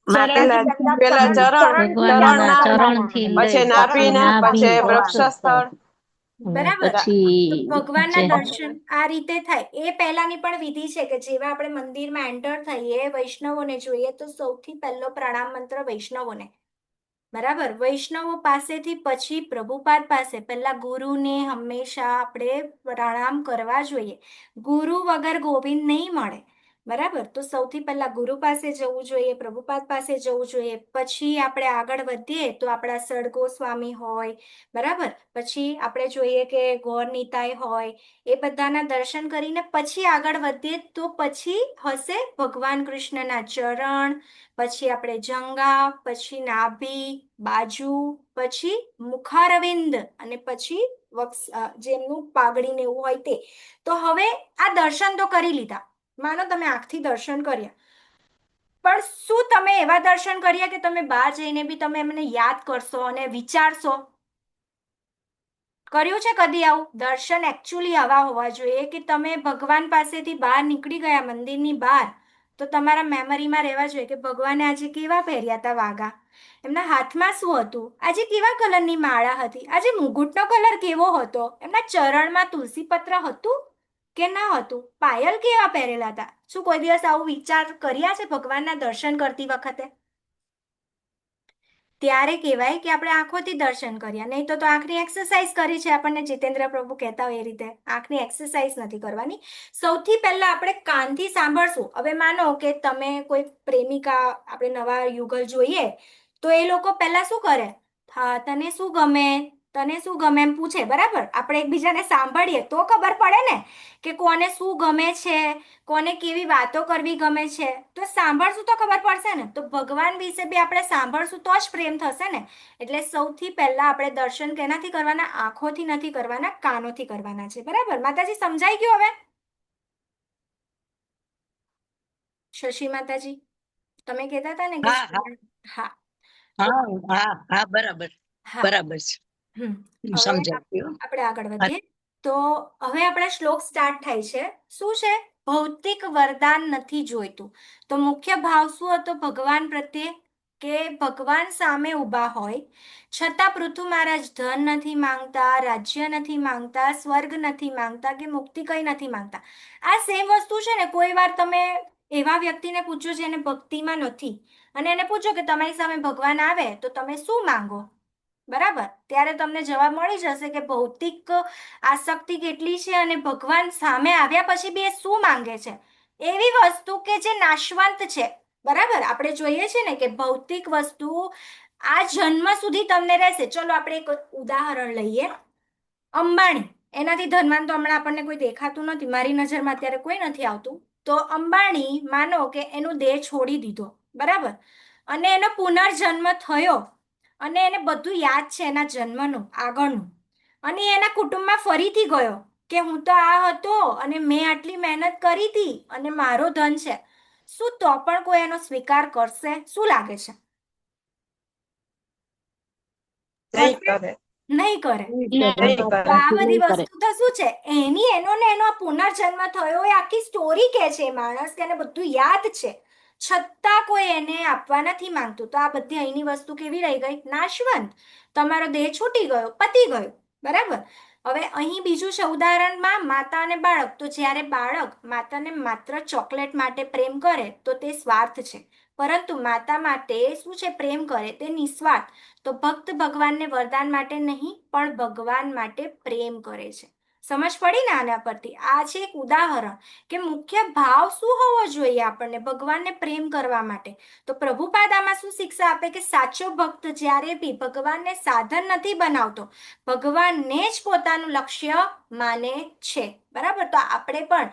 પેલા ચરણ ભગવાનના ના, ચરણથી લઈ પછી નાભીના, પછી વક્ષસ્થળ. બરાબર. તો પછી ભગવાનના જે દર્શન આ રીતે થાય. એ પહેલાની પણ વિધિ છે કે જેવા આપણે મંદિરમાં એન્ટર થઈએ, વૈષ્ણવોને જોઈએ તો સૌથી પહેલો પ્રણામ મંત્ર વૈષ્ણવોને. બરાબર. વૈષ્ણવો પાસેથી પછી પ્રભુપાદ પાસે પહેલા ગુરુને હંમેશા આપણે પ્રણામ કરવા જોઈએ. ગુરુ વગર ગોવિંદ નહીં મળે. બરાબર. તો સૌથી પહેલા ગુરુ પાસે જવું જોઈએ, પ્રભુપાદ પાસે જવું જોઈએ. પછી આપણે આગળ વધીએ તો આપણા સડગોસ્વામી હોય, બરાબર. પછી આપણે જોઈએ કે ગૌરનિતાઈ હોય, એ બધાના દર્શન કરીને પછી આગળ વધીએ તો પછી હશે ભગવાન કૃષ્ણના ચરણ, પછી આપણે જંગા, પછી નાભી, બાજુ, પછી મુખારવિંદ અને પછી જેમનું પાઘડી ને એવું હોય તે. તો હવે આ દર્શન તો કરી લીધા. માનો તમે આંખથી દર્શન કર્યા, પણ શું તમે એવા દર્શન કર્યા કે તમે બહાર જઈને બી તમે એમને યાદ કરશો અને વિચારશો? કર્યું છે કદી આવું? દર્શન એકચ્યુઅલી આવા હોવા જોઈએ કે તમે ભગવાન પાસેથી બહાર નીકળી ગયા મંદિરની બહાર, તો તમારા મેમરીમાં રહેવા જોઈએ કે ભગવાને આજે કેવા પહેર્યા હતા વાઘા, એમના હાથમાં શું હતું, આજે કેવા કલરની માળા હતી, આજે મુગુટનો કલર કેવો હતો, એમના ચરણમાં તુલસી પત્ર હતું કે ના હતું, પાયલ કેવા પહેરેલા હતા? શું કોઈ દિવસ આવું વિચાર કર્યા છે ભગવાનના દર્શન કરતી વખતે? ત્યારે કહેવાય કે આપણે આંખોથી દર્શન કર્યા. નહીં તો આંખની એક્સરસાઇઝ કરી છે. આપણને જીતેન્દ્ર પ્રભુ કહેતા હોય એ રીતે આંખની એક્સરસાઇઝ નથી કરવાની. સૌથી પહેલા આપણે કાનથી સાંભળશું. હવે માનો કે તમે કોઈ પ્રેમિકા, આપણે નવા યુગલ જોઈએ તો એ લોકો પહેલા શું કરે? હા, તને શું ગમે, તને શું ગમે એમ પૂછે, બરાબર. આપણે એકબીજાને સાંભળીએ તો ખબર પડે ને કે કોને શું ગમે છે, કોને કેવી વાતો કરવી ગમે છે. તો સાંભળશું તો ખબર પડશે ને. તો ભગવાન વિશે બી આપણે સાંભળશું તો જ પ્રેમ થશે ને. એટલે સૌથી પહેલા આપણે દર્શન કેનાથી કરવાના? આંખોથી નથી કરવાના, કાનોથી કરવાના છે. બરાબર માતાજી? સમજાઈ ગયું હવે? શશી માતાજી તમે કહેતા હતા ને કે હા હા હા બરાબર. હા. બરાબર છે. હવે સમજાય ગયું. આપણે આગળ વધીએ. તો હવે આપણા શ્લોક સ્ટાર્ટ થાય છે. શું છે? ભૌતિક વરદાન નથી જોઈતું. તો મુખ્ય ભાવ શું હતો ભગવાન પ્રત્યે? કે ભગવાન સામે ઊભા હોય છતાં પૃથુ મહારાજ ધન નથી માંગતા, રાજ્ય નથી માંગતા, સ્વર્ગ નથી માંગતા કે મુક્તિ કઈ નથી માંગતા. આ સેમ વસ્તુ છે ને, કોઈ વાર તમે એવા વ્યક્તિને પૂછો જેને ભક્તિમાં નથી અને એને પૂછો કે તમારી સામે ભગવાન આવે તો તમે શું માંગો, બરાબર? ત્યારે તમને જવાબ મળી જશે કે ભૌતિક આસક્તિ કેટલી છે અને ભગવાન સામે આવ્યા પછી બી એ શું માંગે છે. એવી વસ્તુ કે જે નાશવંત છે, બરાબર? આપણે જોઈએ છે ને કે ભૌતિક વસ્તુ આ જન્મ સુધી તમને રહેશે. ચલો આપણે એક ઉદાહરણ લઈએ. અંબાણી, એનાથી ધનવાન તો હમણાં આપણને કોઈ દેખાતું નથી, મારી નજરમાં અત્યારે કોઈ નથી આવતું. તો અંબાણી માનો કે એનો દેહ છોડી દીધો, બરાબર, અને એનો પુનર્જન્મ થયો અને એને બધું યાદ છે એના જન્મનું આગળનું, અને એના કુટુંબમાં ફરીથી ગયો કે હું તો આ હતો અને મેં આટલી મહેનત કરી હતી અને મારો ધન છે. શું તો પણ કોઈ એનો સ્વીકાર કરશે? શું લાગે છે? નહીં કરશે? કરે. નહીં કરે. નહીં તો કરે. આ બધી નહીં કરે. વસ્તુ તો શું છે, એની એનો ને એનો પુનર્જન્મ થયો એ આખી સ્ટોરી કે છે એ માણસ, કે એને બધું યાદ છે, છતાં કોઈ એને આપવા નથી માંગતું. તો આ બધી અહીંની વસ્તુ કેવી રહી ગઈ? નાશવંત. તમારો દેહ છૂટી ગયો, પતી ગયો, બરાબર? હવે અહીં બીજું છે ઉદાહરણમાં માતા અને બાળક. તો જ્યારે બાળક માતાને માત્ર ચોકલેટ માટે પ્રેમ કરે તો તે સ્વાર્થ છે, પરંતુ માતા માટે શું છે? પ્રેમ કરે તે નિસ્વાર્થ. તો ભક્ત ભગવાનને વરદાન માટે નહીં પણ ભગવાન માટે પ્રેમ કરે છે. સમજ પડી ને આના પરથી? આ છે એક ઉદાહરણ કે મુખ્ય ભાવ શું હોવો જોઈએ આપણને ભગવાનને પ્રેમ કરવા માટે. તો પ્રભુપાદ આમાં શું શિક્ષા આપે કે સાચો ભક્ત જ્યારે બી ભગવાનને સાધન નથી બનાવતો, ભગવાનને જ પોતાનું લક્ષ્ય માને છે, બરાબર? તો આપણે પણ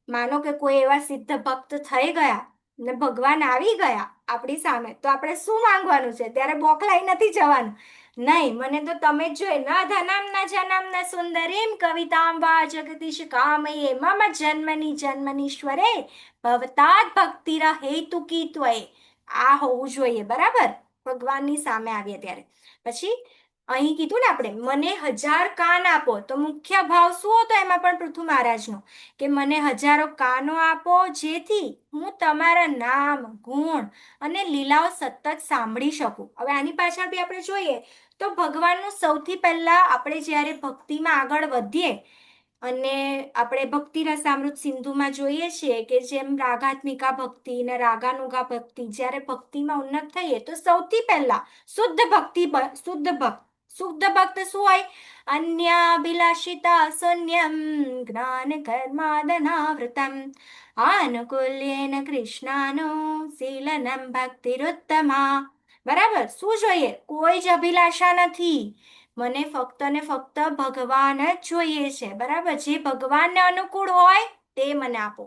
માનો કે કોઈ એવા સિદ્ધ ભક્ત થઈ ગયા ને ભગવાન આવી ગયા આપણી સામે, તો આપણે શું માંગવાનું છે? ત્યારે બોખલાઈ નથી જવાનું. નહીં, મને તો તમે જ જોઈએ. ન ધનમ ન જનમ ન સુંદરીમ કવિતામ વા જગદીશ કામયે મમ જન્મની જન્મનીશ્વરે ભવતાદ ભક્તિર હેતુકી ત્વયે. આ હોવું જોઈએ, બરાબર? ભગવાનની સામે આવીએ ત્યારે. પછી અહીં કીધું ને આપણે મને 1000 કાન આપો. તો મુખ્ય ભાવ શું હતો એમાં પણ પૃથુ મહારાજનો? કે મને 1000 કાનો આપો જેથી હું તમારા નામ, ગુણ અને લીલાઓ સતત સાંભળી શકું. હવે આની પાછળ બી આપણે જોઈએ તો ભગવાનનું સૌથી પહેલા આપણે જ્યારે ભક્તિમાં આગળ વધીએ અને આપણે ભક્તિ રસામૃત સિંધુમાં જોઈએ છીએ કે જેમ રાગાત્મિકા ભક્તિ ને રાગાનુગા ભક્તિ, જ્યારે ભક્તિમાં ઉન્નત થઈએ તો સૌથી પહેલા શુદ્ધ ભક્તિ, શુદ્ધ ભક્ત શું હોય? અન્યાભિલાષિતા શૂન્યમ જ્ઞાન કર્માદનાવૃતમ આનુકૂલ્યેન કૃષ્ણાનો શીલનમ ભક્તિરુત્તમા. બરાબર? શું જોઈએ? કોઈ જ અભિલાષા નથી. મને ફક્ત ને ફક્ત ભગવાન જ જોઈએ છે, બરાબર? જે ભગવાનને અનુકૂળ હોય તે મને આપો.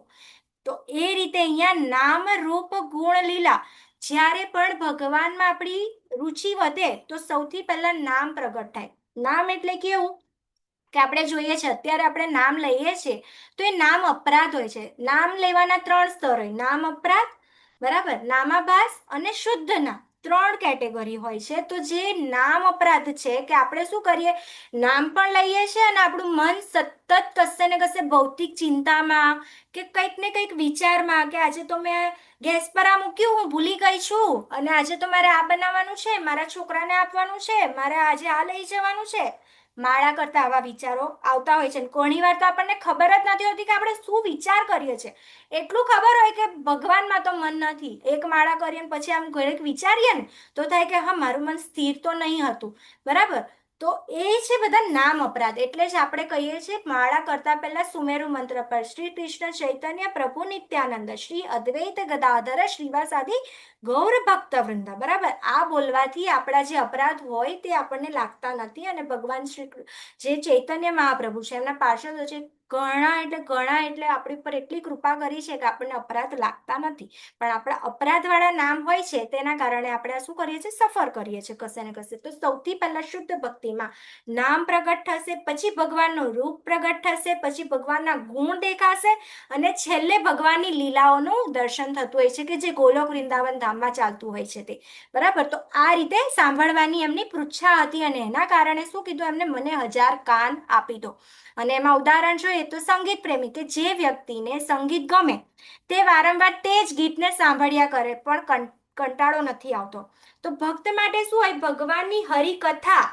તો એ રીતે અહીંયા નામ, રૂપ, ગુણ, લીલા, જ્યારે પણ ભગવાનમાં આપણી રુચિ વધે તો સૌથી પહેલા નામ પ્રગટ થાય. નામ એટલે કેવું કે આપણે જોઈએ છે અત્યારે આપણે નામ લઈએ છીએ તો એ નામ અપરાધ હોય છે. નામ લેવાના 3 સ્તર હોય: નામ અપરાધ, બરાબર, નામાભાસ અને શુદ્ધ નામ. 3 કેટેગરી હોય છે. તો જે નામ અપરાધ છે કે આપણે શું કરીએ? નામ પણ લઈએ છીએ અને આપણું મન સતત કશે ને કશે ભૌતિક ચિંતામાં કે કંઈક ને કંઈક વિચારમાં કે આજે તો મેં ગેસ પર આ મૂક્યું, હું ભૂલી ગઈ છું, અને આજે તો મારે આ બનાવવાનું છે, મારા છોકરાને આપવાનું છે, મારે આજે આ લઈ જવાનું છે. માળા કરતા આવા વિચારો આવતા હોય છે. ઘણી વાર તો આપણને ખબર જ નથી હોતી કે આપણે શું વિચાર કરીએ છીએ. એટલું ખબર હોય કે ભગવાનમાં તો મન નથી. એક માળા કરીએ પછી આમ ઘરેક વિચારીએ ને તો થાય કે હા, મારું મન સ્થિર તો નહીં હતું, બરાબર? તો એ છે બધા નામ અપરાધ. એટલે જ આપણે કહીએ છીએ માળા કરતા પહેલા સુમેરુ મંત્ર પર શ્રી કૃષ્ણ ચૈતન્ય પ્રભુ નિત્યાનંદ શ્રી અદ્વૈત ગદાધર શ્રીવાસાદિ ગૌર ભક્ત વૃંદ, બરાબર? આ બોલવાથી આપણા જે અપરાધ હોય તે આપણને લાગતા નથી અને ભગવાન શ્રી જે ચૈતન્ય મહાપ્રભુ છે એમના પાર્ષદો છે ઘણા એટલે આપણી પર એટલી કૃપા કરી છે કે આપણને અપરાધ લાગતા નથી, પણ આપણા અપરાધવાળા નામ હોય છે તેના કારણે આપણે આ શું કરીએ છીએ, સફર કરીએ છીએ કશે ને કશે. તો સૌથી પહેલા શુદ્ધ ભક્તિમાં નામ પ્રગટ થશે, પછી ભગવાનનું રૂપ પ્રગટ થશે, પછી ભગવાનના ગુણ દેખાશે, અને છેલ્લે ભગવાનની લીલાઓનું દર્શન થતું હોય છે કે જે ગોલોક વૃંદાવન ધામમાં ચાલતું હોય છે તે. બરાબર. તો આ રીતે સાંભળવાની એમની પૃચ્છા હતી, અને એના કારણે શું કીધું એમને, મને 1000 કાન આપી દો. અને એમાં ઉદાહરણ જોઈએ તો સંગીત પ્રેમી, કે જે વ્યક્તિને સંગીત ગમે તે વારંવાર તે જ ગીતને સાંભળ્યા કરે પણ કંટાળો નથી આવતો. તો ભક્ત માટે શું હોય, ભગવાનની હરિકથા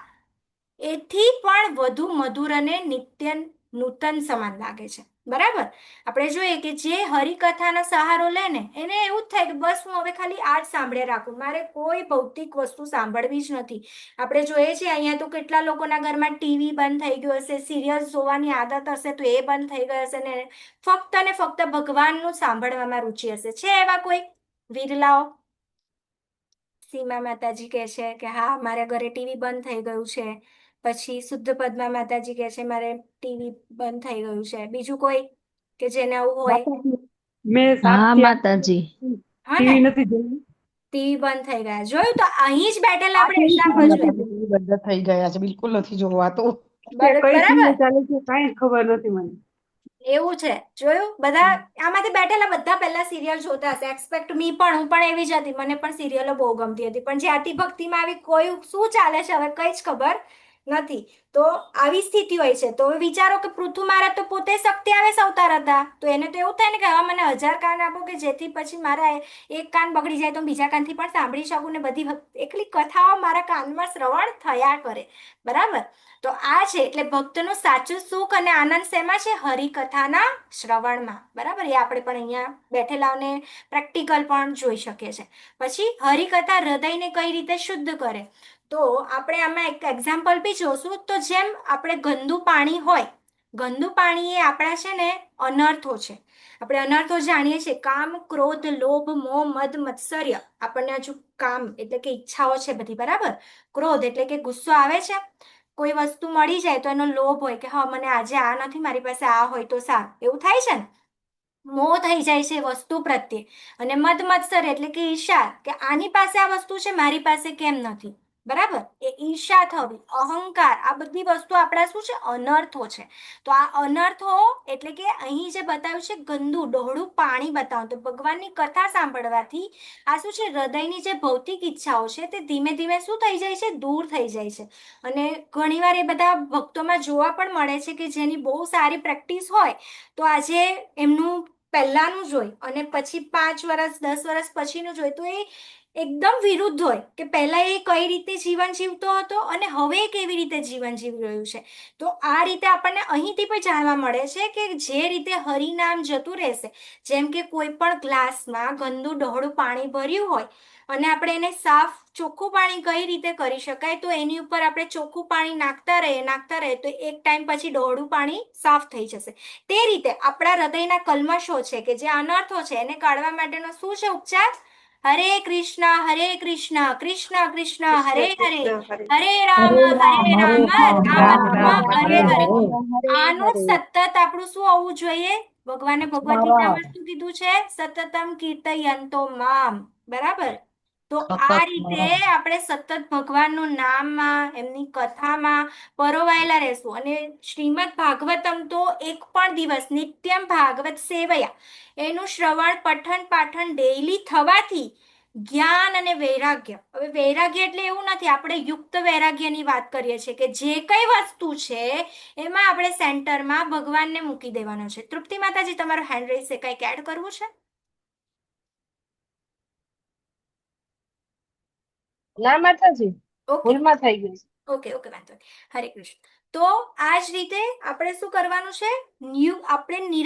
એથી પણ વધુ મધુર અને નિત્ય નૂતન સમાન લાગે છે. બરાબર. આપણે જોઈએ કે જે હરિકથાનો સહારો લે ને એને એવું જ થાય કે બસ હું હવે ખાલી આ જ સાંભળે રાખું, મારે કોઈ ભૌતિક વસ્તુ સાંભળવી જ નથી. આપણે જોઈએ છીએ અહીંયા તો કેટલા લોકોના ઘરમાં ટીવી બંધ થઈ ગયું હશે, સિરિયલ્સ જોવાની આદત હશે તો એ બંધ થઈ ગઈ હશે, ને ફક્ત ને ફક્ત ભગવાનનું સાંભળવામાં રુચિ હશે. છે એવા કોઈ વિરલાઓ? સીમા માતાજી કહે છે કે હા મારા ઘરે ટીવી બંધ થઈ ગયું છે. પછી શુદ્ધ પદ્મા માતાજી કહે છે મારે ટીવી બંધ થઈ ગયું છે. બીજું કોઈ કે જેને આવું હોય? માતાજી, મેં હા 7 થી 8 માતાજી. હા ને, ટીવી નથી જોયું. ટીવી બંધ થઈ ગયા. જોયું? તો અહીં જ બેઠેલા આપણે આખી એક્ઝામ્પલ દુનિયા જોઈએ. પાસે ટીવી બંધ થઈ ગયા છે, બિલકુલ નથી જોવાતું. કે કઈ બરાબર. સિરિયલ ચાલે છે કાંઈ ખબર નથી મને. એવું છે. જોયું? બધા આમાંથી બેઠેલા બધા પહેલા સિરિયલ જોતા હશે. એક્સપેક્ટ મી પણ, હું પણ એવી જ હતી. મને પણ સિરિયલો બહુ ગમતી હતી, પણ જે આતિ ભક્તિમાં આવી કોઈ શું ચાલે છે હવે કઈ જ ખબર નથી. તો આવી સ્થિતિ હોય છે. તો હવે વિચારો કે પૃથુ મહારાજ તો પોતે શક્તિ આવેશ અવતાર હતા, તો એને તો એવું થાય ને કે હવે મને 1000 કાન આપો કે જેથી પછી મારા એક કાન બગડી જાય તો હું બીજા કાનથી પણ સાંભળી શકું, ને બધી એકલી કથાઓ મારા કાનમાં શ્રવણ થયા કરે. બરાબર. તો આ છે એટલે ભક્તનું સાચું સુખ અને આનંદ શેમાં છે, હરિકથાના શ્રવણમાં. બરાબર. એ આપણે પણ અહીંયા બેઠેલાઓને પ્રેક્ટિકલ પણ જોઈ શકીએ છીએ. પછી હરિકથા હૃદયને કઈ રીતે શુદ્ધ કરે, તો આપણે આમાં એક એક્ઝામ્પલ બી જોશું. તો જેમ આપણે ગંદુ પાણી હોય, ગંદુ પાણી એ આપણા છે ને અનર્થો છે. આપણે અનર્થો જાણીએ છીએ, કામ, ક્રોધ, લોભ, મોહ, મદ, મત્સર્ય. આપણને હજુ કામ એટલે કે ઈચ્છાઓ છે બધી. બરાબર. ક્રોધ એટલે કે ગુસ્સો આવે છે, કોઈ વસ્તુ મળી જાય તો એનો લોભ હોય કે હા મને આજે આ નથી, મારી પાસે આ હોય તો સારું, એવું થાય છે ને. મોહ થઈ જાય છે વસ્તુ પ્રત્યે. અને મદ મત્સર એટલે કે ઈર્ષા, કે આની પાસે આ વસ્તુ છે મારી પાસે કેમ નથી. બરાબર. એ ઈર્ષા થવી, અહંકાર, આ બધી વસ્તુ આપણા શું છે, અનર્થો છે. તો આ અનર્થો એટલે કે અહીં જે બતાવ્યું છે ગંદુ ડોહળું પાણી બતાવ્યું, તો ભગવાનની કથા સાંભળવાથી આ શું છે, હૃદયની જે ભૌતિક ઈચ્છાઓ છે તે ધીમે ધીમે શું થઈ જાય છે, દૂર થઈ જાય છે. અને ઘણીવાર એ બધા ભક્તોમાં જોવા પણ મળે છે કે જેની બહુ સારી પ્રેક્ટિસ હોય તો આજે એમનું પહેલાનું જોઈ અને પછી 5 વર્ષ 10 વર્ષ પછીનું જોઈ તો એ એકદમ વિરુદ્ધ હોય, કે પહેલા એ કઈ રીતે જીવન જીવતો હતો અને હવે એ કેવી રીતે જીવન જીવી રહ્યું છે. તો આ રીતે આપણને અહીંથી પણ જાણવા મળે છે કે જે રીતે હરિનામ જતું રહેશે, જેમ કે કોઈ પણ ગ્લાસમાં ગંદુ ડહોળું પાણી ભર્યું હોય અને આપણે એને સાફ ચોખ્ખું પાણી કઈ રીતે કરી શકાય, તો એની ઉપર આપણે ચોખ્ખું પાણી નાખતા રહીએ તો એક ટાઈમ પછી ડહોળું પાણી સાફ થઈ જશે. તે રીતે આપણા હૃદયના કલ્મશો છે કે જે અનર્થો છે એને કાઢવા માટેનો શું છે ઉપચાર? હરે કૃષ્ણ કૃષ્ણ કૃષ્ણ હરે કૃષ્ણ હરે, કૃષ્ણ હરે હરે રામ રામ રામ રામ રામ હરે હરે હરે. હરે. આનું સતત આપણું શું હોવું જોઈએ? ભગવાને ભગવદ ગીતામાં શું કીધું છે? સતતમ કીર્તયંતો મામ. બરાબર. તો આ રીતે આપણે સતત ભગવાનનું નામમાં, એમની કથામાં પરોવાયેલા રહેશું. અને શ્રીમદ ભાગવતમ તો એક પણ દિવસ નિત્યમ ભાગવત સેવયા, એનું શ્રવણ પઠન પાઠન ડેઈલી થવાથી જ્ઞાન અને વૈરાગ્ય. હવે વૈરાગ્ય એટલે એવું નથી, આપણે યુક્ત વૈરાગ્યની વાત કરીએ છીએ કે જે કઈ વસ્તુ છે એમાં આપણે સેન્ટરમાં ભગવાનને મૂકી દેવાનો છે. તૃપ્તિ માતાજી, તમારો હેન્ડ રેઇઝ છે, કંઈક એડ કરવું છે? ના માતાજી, ઓકે. ભૂલમાં થઈ ગયું. ઓકે વાંધો નહીં. હરે કૃષ્ણ. તો આ જ રીતે આપણે શું કરવાનું છે, આપણે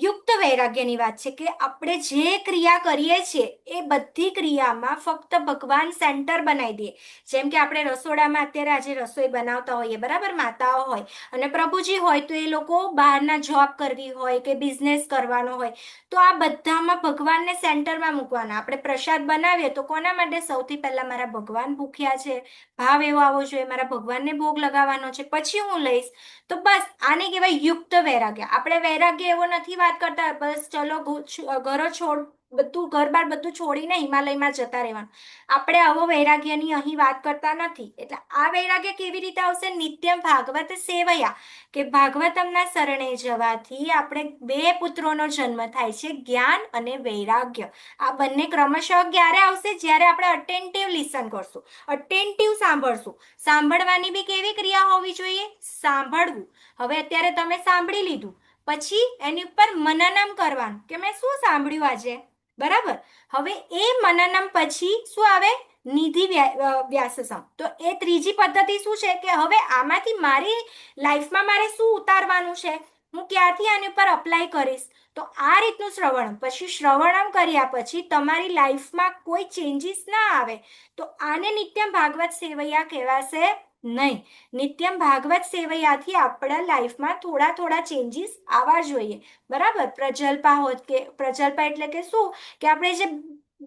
યુક્ત વૈરાગ્યની વાત છે કે આપણે જે ક્રિયા કરીએ છીએ એ બધી ક્રિયામાં ફક્ત ભગવાન સેન્ટર બનાવી દઈએ. જેમ કે આપણે રસોડામાં અત્યારે આજે રસોઈ બનાવતા હોઈએ, બરાબર, માતાઓ હોય અને પ્રભુજી હોય તો એ લોકો બહારના જોબ કરવી હોય કે બિઝનેસ કરવાનો હોય, તો આ બધામાં ભગવાનને સેન્ટરમાં મૂકવાના. આપણે પ્રસાદ બનાવીએ તો કોના માટે? સૌથી પહેલા મારા ભગવાન ભૂખ્યા છે, ભાવ એવો આવવો જોઈએ, મારા ભગવાનને ભોગ લગાવવાનો છે. પછી પછી હું લઈશ. તો બસ આને કહેવાય યુક્ત વૈરાગ્ય. આપણે વૈરાગ્ય એવો નથી વાત કરતા બસ ચલો ઘરો છોડ બધું ઘર-બાર બધું છોડીને હિમાલયમાં જતા રહેવાનું. આપણે આવો વૈરાગ્યની અહીં વાત કરતા નથી. એટલે આ વૈરાગ્ય કેવી રીતે આવશે? નિત્યમ ભાગવત સેવયા, કે ભાગવતમના શરણે જવાથી આપણે 2 પુત્રોનો જન્મ થાય છે, જ્ઞાન અને વૈરાગ્ય. આ બંને ક્રમશઃ ક્યારે આવશે? જ્યારે આપણે અટેન્ટિવ લિસન કરશું, અટેન્ટિવ સાંભળશું. સાંભળવાની બી કેવી ક્રિયા હોવી જોઈએ? સાંભળવું. હવે અત્યારે તમે સાંભળી લીધું, પછી એની ઉપર મનનમ કરવાનું કે મેં શું સાંભળ્યું આજે, બરાબર. હવે એ મનનમ પછી શું આવે? નિધિ વ્યાસસમ. તો એ ત્રીજી પદ્ધતિ શું છે કે હવે આમાંથી મારી લાઈફમાં મારે શું ઉતારવાનું છે, હું ક્યારથી આની ઉપર અપ્લાય કરીશ. તો આ રીતનું શ્રવણમ. પછી શ્રવણમ કર્યા પછી તમારી લાઈફમાં કોઈ ચેન્જીસ ના આવે તો આને નિત્યમ ભાગવત સેવૈયા કહેવાશે નહીં. નિત્યમ ભાગવત સેવૈયાથી આપણા લાઈફમાં થોડા થોડા ચેન્જીસ આવવા જોઈએ, બરાબર. પ્રજલ્પા હોત કે પ્રજલ્પા એટલે કે શું કે આપણે જે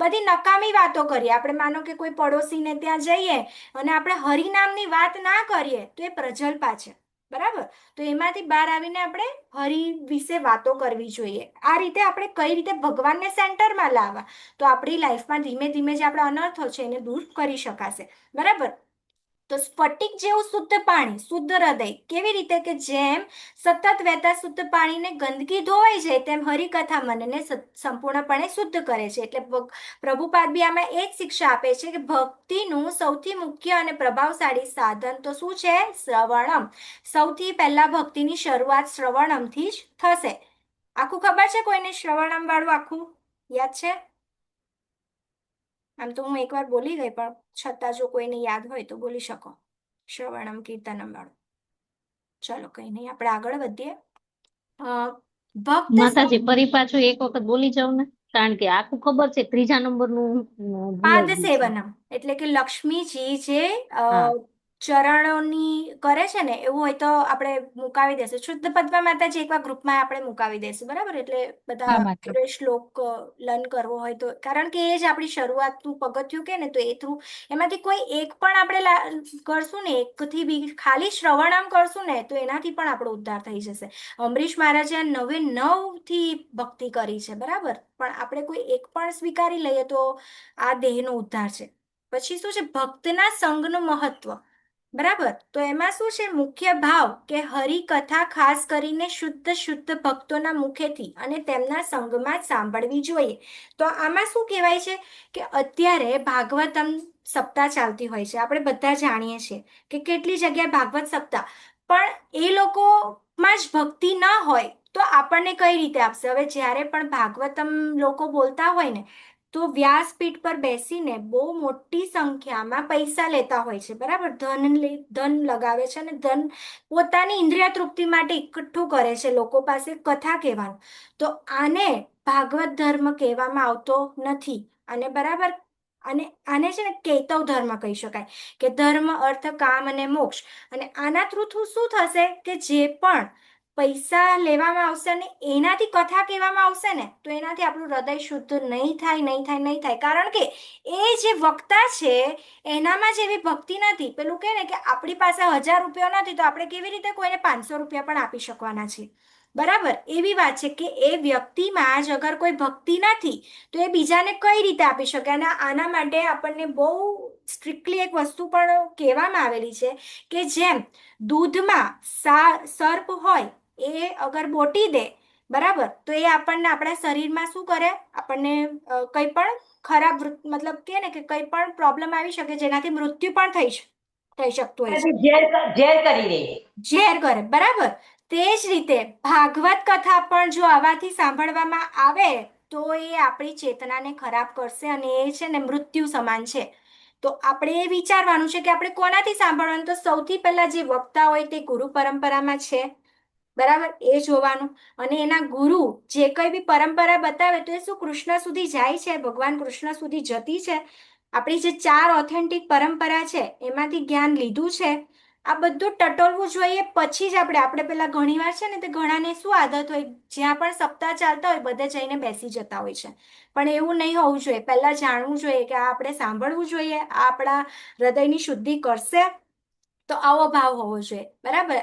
બધી નકામી વાતો કરીએ, આપણે માનો કે કોઈ પડોશીને ત્યાં જઈએ અને આપણે હરિનામની વાત ના કરીએ તો એ પ્રજલ્પા છે, બરાબર. તો એમાંથી બહાર આવીને આપણે હરિ વિશે વાતો કરવી જોઈએ. આ રીતે આપણે કઈ રીતે ભગવાનને સેન્ટરમાં લાવવા, તો આપણી લાઈફમાં ધીમે ધીમે જે આપણા અનર્થો છે એને દૂર કરી શકાશે, બરાબર. તો સ્ફટિક જેવું શુદ્ધ પાણી, શુદ્ધ હૃદય કેવી રીતે? કે જેમ સતત વહેતા શુદ્ધ પાણીને ગંદકી ધોવાઈ જાય તેમ હરિકથા મનને સંપૂર્ણપણે શુદ્ધ કરે છે. એટલે પ્રભુપાદ બી આમાં એ જ શિક્ષા આપે છે કે ભક્તિનું સૌથી મુખ્ય અને પ્રભાવશાળી સાધન તો શું છે? શ્રવણમ. સૌથી પહેલા ભક્તિની શરૂઆત શ્રવણમથી જ થશે. આખું ખબર છે કોઈને? શ્રવણમ વાળું આખું યાદ છે? આમ તો હું એકવાર બોલી ગઈ, પણ છતાં જો કોઈને યાદ હોય તો બોલી શકો. શ્રવણમ કીર્તનમ વાળું. ચલો કઈ નહીં, આપણે આગળ વધીએ. ભક્ત માતાજી ફરી પાછું એક વખત બોલી જાવ ને, કારણ કે આખું ખબર છે, 3જા નંબરનું ભૂલાઈ પાદ ગયું છે. સેવનમ એટલે કે લક્ષ્મીજી જે હા. ચરણોની કરે છે ને, એવું હોય તો આપણે મુકાવી દેશું. શુદ્ધ પદ્મા માતાજી એકવાર ગ્રુપમાં આપણે મુકાવી દેશું, બરાબર. એટલે બધા હા માતા. આપણે શ્લોક લર્ન કરવો હોય તો, કારણ કે એ જ આપણી શરૂઆતનું પગથિયું કે ને, તો એ થ્રુ એમાંથી કોઈ એક પણ આપણે કરશું ને, એકથી બી ખાલી શ્રવણામ કરશું ને, તો એનાથી પણ આપણો ઉદ્ધાર થઈ જશે. અમરીશ મહારાજે 99થી ભક્તિ કરી છે, બરાબર. પણ આપણે કોઈ એક પણ સ્વીકારી લઈએ તો આ દેહનો ઉદ્ધાર છે. પછી શું છે? ભક્તના સંગનું મહત્વ, બરાબર. તો એમાં શું છે? મુખ્ય ભાવ કે હરિકથા ખાસ કરીને શુદ્ધ ભક્તોના મુખેથી અને તેમના સંગમાં જ સાંભળવી જોઈએ. તો આમાં શું કહેવાય છે કે અત્યારે ભાગવતમ સપ્તાહ ચાલતી હોય છે, આપણે બધા જાણીએ છીએ કે કેટલી જગ્યાએ ભાગવત સપ્તાહ, પણ એ લોકોમાં જ ભક્તિ ના હોય તો આપણને કઈ રીતે આપશે? હવે જ્યારે પણ ભાગવતમ લોકો બોલતા હોય ને, તો વ્યાસપીઠ પર બેસીને બહુ મોટી સંખ્યામાં પૈસા લેતા હોય છે, બરાબર. ધન લગાવે છે અને ધન પોતાની ઇન્દ્રિય તૃપ્તિ માટે એકઠું કરે છે લોકો પાસે કથા કહેવાનું. તો આને ભાગવત ધર્મ કહેવામાં આવતો નથી. અને બરાબર, અને આને છે ને કૈતવ ધર્મ કહી શકાય, કે ધર્મ, અર્થ, કામ અને મોક્ષ. અને આના થ્રુ શું થશે કે જે પણ પૈસા લેવામાં આવશે અને એનાથી કથા કહેવામાં આવશે ને, તો એનાથી આપણું હૃદય શુદ્ધ નહીં થાય, નહીં થાય, નહીં થાય. કારણ કે એ જે વક્તા છે એનામાં જ એવી ભક્તિ નથી. પેલું કહે ને કે આપણી પાસે 1000 રૂપિયા નથી તો આપણે કેવી રીતે કોઈને 500 રૂપિયા પણ આપી શકવાના છીએ, બરાબર. એવી વાત છે કે એ વ્યક્તિમાં જ અગર કોઈ ભક્તિ નથી તો એ બીજાને કઈ રીતે આપી શકે. અને આના માટે આપણને બહુ સ્ટ્રિક્ટલી એક વસ્તુ પણ કહેવામાં આવેલી છે કે જેમ દૂધમાં સર્પ હોય, એ અગર બોટી દે, બરાબર, તો એ આપણને આપણા શરીરમાં શું કરે? આપણને કંઈ પણ ખરાબ મતલબ કે ને કે કંઈ પણ પ્રોબ્લેમ આવી શકે જેનાથી મૃત્યુ પણ થઈ શકતું હોય છે. ઝેર કરી દે. ઝેર કરે, બરાબર. તે જ રીતે ભાગવત કથા પણ જો આવાથી સાંભળવામાં આવે તો એ આપણી ચેતનાને ખરાબ કરશે અને એ છે ને મૃત્યુ સમાન છે. તો આપણે એ વિચારવાનું છે કે આપણે કોનાથી સાંભળવાનું? તો સૌથી પહેલા જે વક્તા હોય તે ગુરુ પરંપરામાં છે, બરાબર, એ જોવાનું. અને એના ગુરુ જે કંઈ બી પરંપરા બતાવે તો એ શું કૃષ્ણ સુધી જાય છે, ભગવાન કૃષ્ણ સુધી જતી છે? આપણી જે 4 ઓથેન્ટિક પરંપરા છે એમાંથી જ્ઞાન લીધું છે? આ બધું ટટોલવું જોઈએ. પછી જ આપણે પેલા ઘણીવાર છે ને, તે ઘણાને શું આદત હોય, જ્યાં પણ સપ્તાહ ચાલતા હોય બધે જઈને બેસી જતા હોય છે. પણ એવું નહીં હોવું જોઈએ. પહેલા જાણવું જોઈએ કે આ આપણે સાંભળવું જોઈએ, આ આપણા હૃદયની શુદ્ધિ કરશે. તો આવો ભાવ હોવો જોઈએ, બરાબર.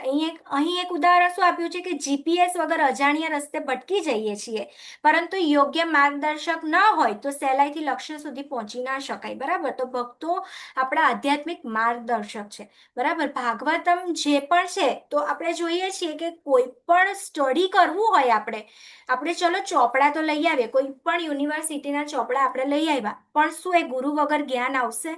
અહીં એક ઉદાહરણ શું આપ્યું છે કે જીપીએસ વગર અજાણ્યા રસ્તે ભટકી જઈએ છીએ, પરંતુ યોગ્ય માર્ગદર્શક ન હોય તો સહેલાઈથી લક્ષ્ય સુધી પહોંચી ના શકાય, બરાબર. તો ભક્તો આપણા આધ્યાત્મિક માર્ગદર્શક છે, બરાબર. ભાગવતમ જે પણ છે તો આપણે જોઈએ છીએ કે કોઈ પણ સ્ટડી કરવું હોય આપણે ચલો ચોપડા તો લઈ આવીએ, કોઈ પણ યુનિવર્સિટીના ચોપડા આપણે લઈ આવ્યા, પણ શું એ ગુરુ વગર જ્ઞાન આવશે?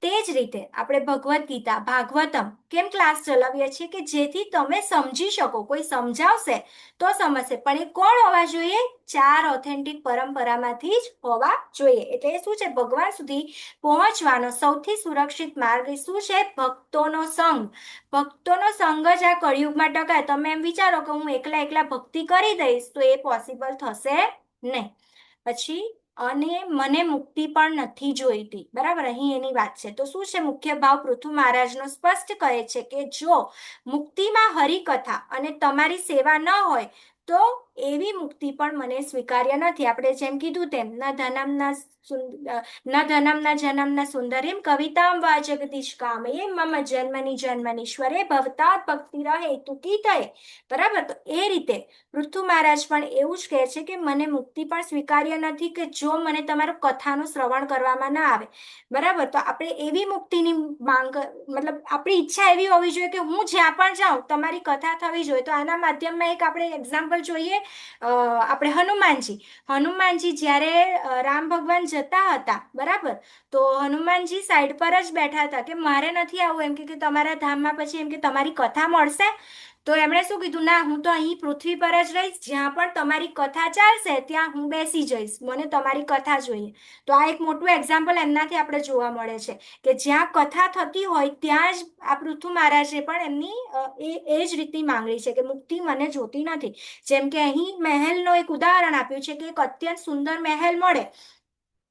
તે જ રીતે આપણે ભગવદ્ ગીતા ભાગવતમ કેમ ક્લાસ ચલાવીએ છીએ કે જેથી તમે સમજી શકો, કોઈ સમજાવશે તો સમજશે, પણ એ કોણ હોવા જોઈએ? 4 ઓથેન્ટિક પરંપરામાંથી જ હોવા જોઈએ. એટલે શું છે, ભગવાન સુધી પહોંચવાનો સૌથી સુરક્ષિત માર્ગ શું છે? ભક્તોનો સંગ. ભક્તોનો સંગ જ આ કળિયુગમાં ટકાય. તમે એમ વિચારો કે હું એકલા ભક્તિ કરી દઈશ તો એ પોસિબલ થશે નહીં. પછી અને મને મુક્તિ પણ નથી જોઈતી, બરાબર. અહીં એની વાત છે. તો શું છે મુખ્ય ભાવ? પૃથુ મહારાજનો સ્પષ્ટ કહે છે કે જો મુક્તિમાં હરિકથા અને તમારી સેવા ન હોય તો એવી મુક્તિ પણ મને સ્વીકાર્ય નથી. આપણે જેમ કીધું તેમ ન ધનમના જનમના સુંદરીમ કવિતામ વા જગદીશ કામયે મમ જન્મનીશ્વરે ભવતાત ભક્તિ રહે તુકી થયે, બરાબર. તો એ રીતે પૃથુ મહારાજ પણ એવું જ કહે છે કે મને મુક્તિ પણ સ્વીકાર્ય નથી કે જો મને તમારું કથાનું શ્રવણ કરવામાં ના આવે, બરાબર. તો આપણે એવી મુક્તિની માંગ, મતલબ આપણી ઈચ્છા એવી હોવી જોઈએ કે હું જ્યાં પણ જાઉં તમારી કથા થવી જોઈએ. તો આના માધ્યમમાં એક આપણે એક્ઝામ્પલ જોઈએ, આપણે હનુમાનજી જ્યારે રામ ભગવાન જતા હતા, બરાબર. તો હનુમાનજી સાઈડ પર જ બેઠા હતા કે મારે નથી આવવું, એમ કે તમારા ધામમાં પછી એમ કે તમારી કથા મળશે. તો એમણે શું કીધું? ના, હું તો અહીં પૃથ્વી પર જ રહીશ, જ્યાં પણ તમારી કથા ચાલશે ત્યાં હું બેસી જઈશ, મને તમારી કથા જોઈએ. તો આ એક મોટું એક્ઝામ્પલ એમનાથી આપણે જોવા મળે છે કે જ્યાં કથા થતી હોય ત્યાં જ આ પૃથુ મહારાજે પણ એમની એ જ રીતની માંગણી છે કે મુક્તિ મને જોતી નથી. જેમ કે અહીં મહેલનો એક ઉદાહરણ આપ્યું છે કે એક અત્યંત સુંદર મહેલ મળે,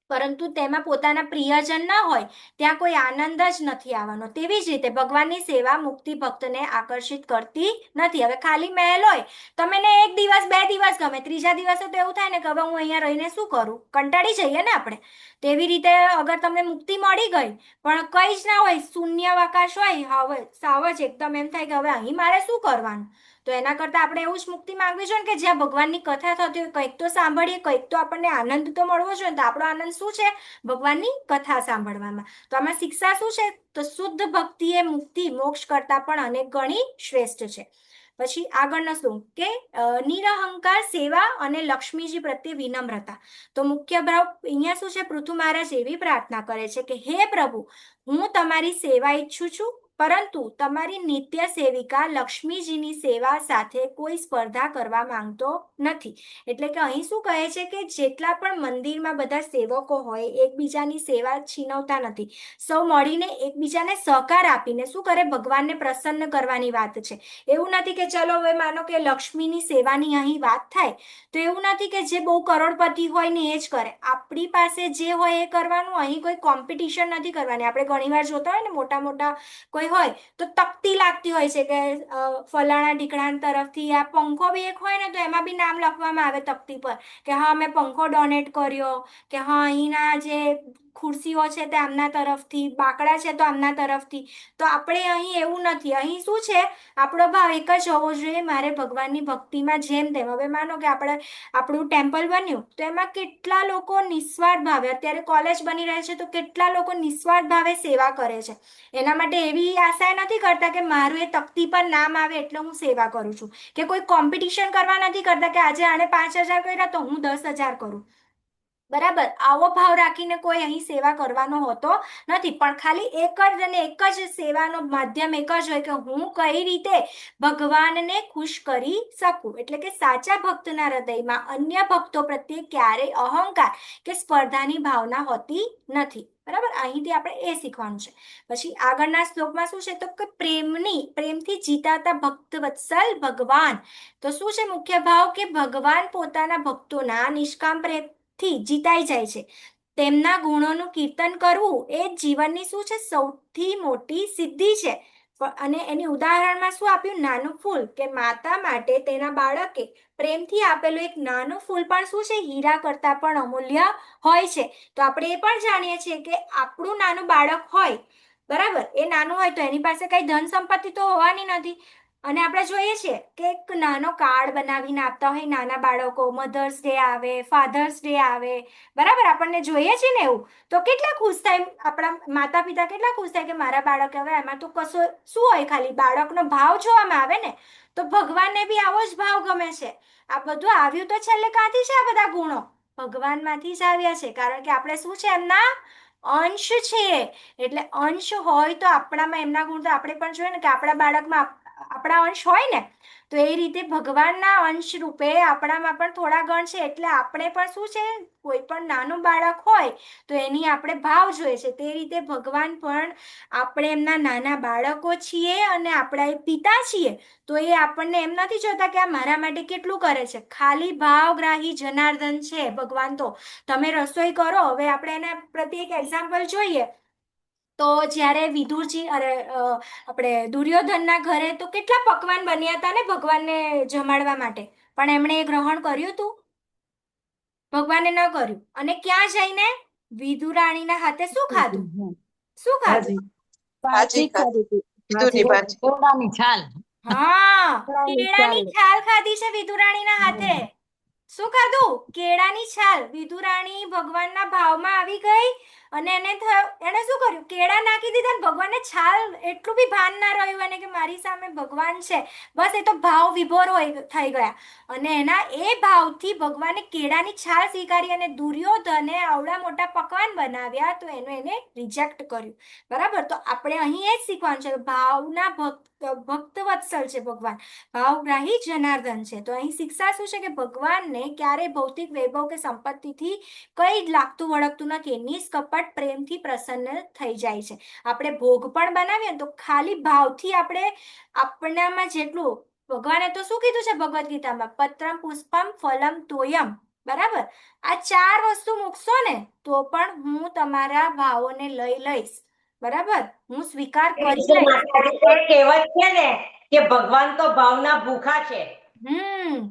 પરંતુ તેમાં પોતાના પ્રિયજન ના હોય ત્યાં કોઈ આનંદ જ નથી આવવાનો. તેવી જ રીતે ભગવાનની સેવા મુક્તિ ભક્તને આકર્ષિત કરતી નથી. હવે ખાલી મહેલ હોય, તમે 1 દિવસ 2 દિવસ ગમે, ત્રીજા દિવસે તો એવું થાય ને કે હવે હું અહીંયા રહીને શું કરું, કંટાળી જઈએ ને આપણે. તેવી રીતે અગર તમને મુક્તિ મળી ગઈ પણ કઈ જ ના હોય, શૂન્યાવકાશ હોય, હવે સાવ જ એકદમ એમ થાય કે હવે અહીં મારે શું કરવાનું, તો એના કરતાં આપણે એવું જ મુક્તિ માંગવી જોઈએ કે જ્યાં ભગવાનની કથા થતી હોય, કંઈક તો સાંભળીએ, કંઈક તો આપણને આનંદ તો મળવો જોઈએ. તો આપણો આનંદ શું છે? ભગવાનની કથા સાંભળવામાં. તો આમાં શિક્ષા શું છે? તો શુદ્ધ ભક્તિ એ મુક્તિ મોક્ષ કરતાં પણ અનેક ગણી શ્રેષ્ઠ છે. પછી આગળનો શું કે નિરહંકાર સેવા અને લક્ષ્મીજી પ્રત્યે વિનમ્રતા. તો મુખ્ય ભાવ અહીંયા શું છે? પૃથુ મહારાજ એવી પ્રાર્થના કરે છે કે હે પ્રભુ, હું તમારી સેવા ઈચ્છું છું, પરંતુ તમારી નિત્ય સેવિકા લક્ષ્મીજીની સેવા સાથે કોઈ સ્પર્ધા કરવા માંગતો નથી. એટલે કે અહીં શું કહે છે કે જેટલા પણ મંદિરમાં બધા સેવકો હોય એકબીજાની સેવા છીનવતા નથી, સૌ મળીને એકબીજાને સહકાર આપીને શું કરે? ભગવાનને પ્રસન્ન કરવાની વાત છે. એવું નથી કે ચલો હવે માનો કે લક્ષ્મીની સેવાની અહીં વાત થાય તો એવું નથી કે જે બહુ કરોડપતિ હોય ને એ જ કરે. આપણી પાસે જે હોય એ કરવાનું, અહીં કોઈ કોમ્પિટિશન નથી કરવાની. આપણે ઘણીવાર જોતા હોય ને મોટા કોઈ હોય તો તકતી લાગતી હોય છે કે ફલાણા ઢીકણાણ તરફથી આ પંખો બી એક હોય ને તો એમાં બી નામ લખવામાં આવે તકતી પર કે હા મેં પંખો ડોનેટ કર્યો, કે હા અહીંના જે ખુરશીઓ છે તે આમના તરફથી, બાકડા છે તો આમના તરફથી. તો આપણે અહીં એવું નથી. અહીં શું છે? આપણો ભાવ એક જ હોવો જોઈએ, મારે ભગવાનની ભક્તિમાં જેમ તેમ. હવે માનો કે આપણું ટેમ્પલ બન્યું તો એમાં કેટલા લોકો નિસ્વાર્થ ભાવે, અત્યારે કોલેજ બની રહે છે તો કેટલા લોકો નિસ્વાર્થ ભાવે સેવા કરે છે. એના માટે એવી આશા નથી કરતા કે મારું એ તકતી પર નામ આવે એટલે હું સેવા કરું છું, કે કોઈ કોમ્પિટિશન કરવા નથી કરતા કે આજે આણે 5,000 કર્યા તો હું 10,000 કરું, બરાબર. આવો ભાવ રાખીને કોઈ અહીં સેવા કરવાનો હોતો નથી. પણ ખાલી એક જ અને એક જ સેવાનો માધ્યમ એક જ હોય કે હું કઈ રીતે ભગવાનને ખુશ કરી શકું. એટલે કે સાચા ભક્તના હૃદયમાં અન્ય ભક્તો પ્રત્યે ક્યારેય અહંકાર કે સ્પર્ધાની ભાવના હોતી નથી, બરાબર. અહીંથી આપણે એ શીખવાનું છે. પછી આગળના શ્લોકમાં શું છે? તો કે પ્રેમથી જીતાતા ભક્ત વત્સલ ભગવાન. તો શું છે મુખ્ય ભાવ? કે ભગવાન પોતાના ભક્તોના નિષ્કામ પ્રેમથી જીતાઈ જાય છે. તેમના ગુણોનું કીર્તન કરવું એ જીવનની શું છે? સૌથી મોટી સિદ્ધિ છે. અને એની ઉદાહરણમાં શું આપ્યું? નાનું ફૂલ, કે માતા માટે તેના બાળકે પ્રેમથી આપેલું એક નાનું ફૂલ પણ શું છે? હીરા કરતાં પણ અમૂલ્ય હોય છે. તો આપણે એ પણ જાણીએ છીએ કે આપણું નાનું બાળક હોય બરાબર, એ નાનું હોય તો એની પાસે કઈ ધન સંપત્તિ તો હોવાની નથી. અને આપણે જોઈએ છીએ કે એક નાનો કાર્ડ બનાવીને આપતા હોય નાના બાળકો, મધર્સ ડે આવે, ફાધર્સ ડે આવે, બરાબર, આપણને જોઈએ છે ને એવું, તો કેટલા ખુશ થાય આપણા માતા પિતા, કેટલા ખુશ થાય કે મારા બાળક, હવે એમાં તો કશો શું હોય, ખાલી બાળકનો ભાવ જોવામાં આવે ને. તો ભગવાનને બી આવો જ ભાવ ગમે છે. આ બધું આવ્યું તો છેલ્લે કાંથી છે? આ બધા ગુણો ભગવાનમાંથી જ આવ્યા છે, કારણ કે આપણે શું છે? એમના અંશ છે. એટલે અંશ હોય તો આપણામાં એમના ગુણ તો આપણે પણ જોઈએ ને, કે આપણા બાળકમાં આપણા અંશ હોય ને, તો એ રીતે ભગવાનના અંશ રૂપે આપણામાં પણ થોડા ગણ છે. એટલે આપણે પણ શું છે? કોઈ પણ નાનું બાળક હોય તો એની આપણે ભાવ જોઈએ છે. તે રીતે ભગવાન પણ આપણે એમના નાના બાળકો છીએ અને આપણા એ પિતા છીએ. તો એ આપણને એમ નથી જોતા કે આ મારા માટે કેટલું કરે છે. ખાલી ભાવગ્રાહી જનાર્દન છે ભગવાન. તો તમે રસોઈ કરો, હવે આપણે એના પ્રત્યે એક એક્ઝામ્પલ જોઈએ તો જ્યારે વિદુરજી, આપણે દુર્યોધનના ઘરે તો કેટલા પકવાન બન્યા હતા ને ભગવાનને જમાડવા માટે, પણ એમણે એ ગ્રહણ કર્યું હતું? ભગવાને ન કર્યું. અને ક્યાં જઈને વિદુરાણીના હાથે શું ખાધું? શું ખાધું? ભાજી ખાધી હતી. કીધુંની ભાજી. કેળાની છાલ. હા, કેળાની કેળાની છાલ. છાલ ખાધી છે વિદુરાણીના હાથે. શું ખાધું? કેળાની છાલ. વિદુરાણી ભગવાનના ભાવમાં આવી ગઈ અને એને શું કર્યું? કેળા નાખી દીધા ને ભગવાનને છાલ, એટલું બી ભાન ના રહ્યું એને કે મારી સામે ભગવાન છે. બસ એ તો ભાવ વિભોર થઈ ગયા. અને એના એ ભાવથી ભગવાને કેળાની છાલ સ્વીકારી અને દુર્યોધને આવડા મોટા પકવાન બનાવ્યા તો એને રિજેક્ટ કર્યું. બરાબર, તો આપણે અહીં એ જ શીખવાનું છે, ભાવના ભક્ત વત્સલ છે ભગવાન, ભાવગ્રાહી જનાર્દન છે. તો અહીં શિક્ષા શું છે? કે ભગવાનને ક્યારે ભૌતિક વૈભવ કે સંપત્તિથી કઈ જ લાગતું વળગતું નથી. નિષ્કપટ પ્રેમથી પ્રસન્ન થઈ જાય છે. આપણે ભોગ પણ બનાવીએ ને તો ખાલી ભાવથી આપણે, આપણામાં જેટલું, ભગવાને તો શું કીધું છે ભગવદ્ ગીતામાં? પત્રમ પુષ્પમ ફલમ તોયમ. બરાબર, આ 4 વસ્તુ મૂકશો ને તો પણ હું તમારા ભાવોને લઈ લઈશ. બરાબર, હું સ્વીકાર કરી લઈશ. કહેવત છે ને કે ભગવાન તો ભાવના ભૂખા છે.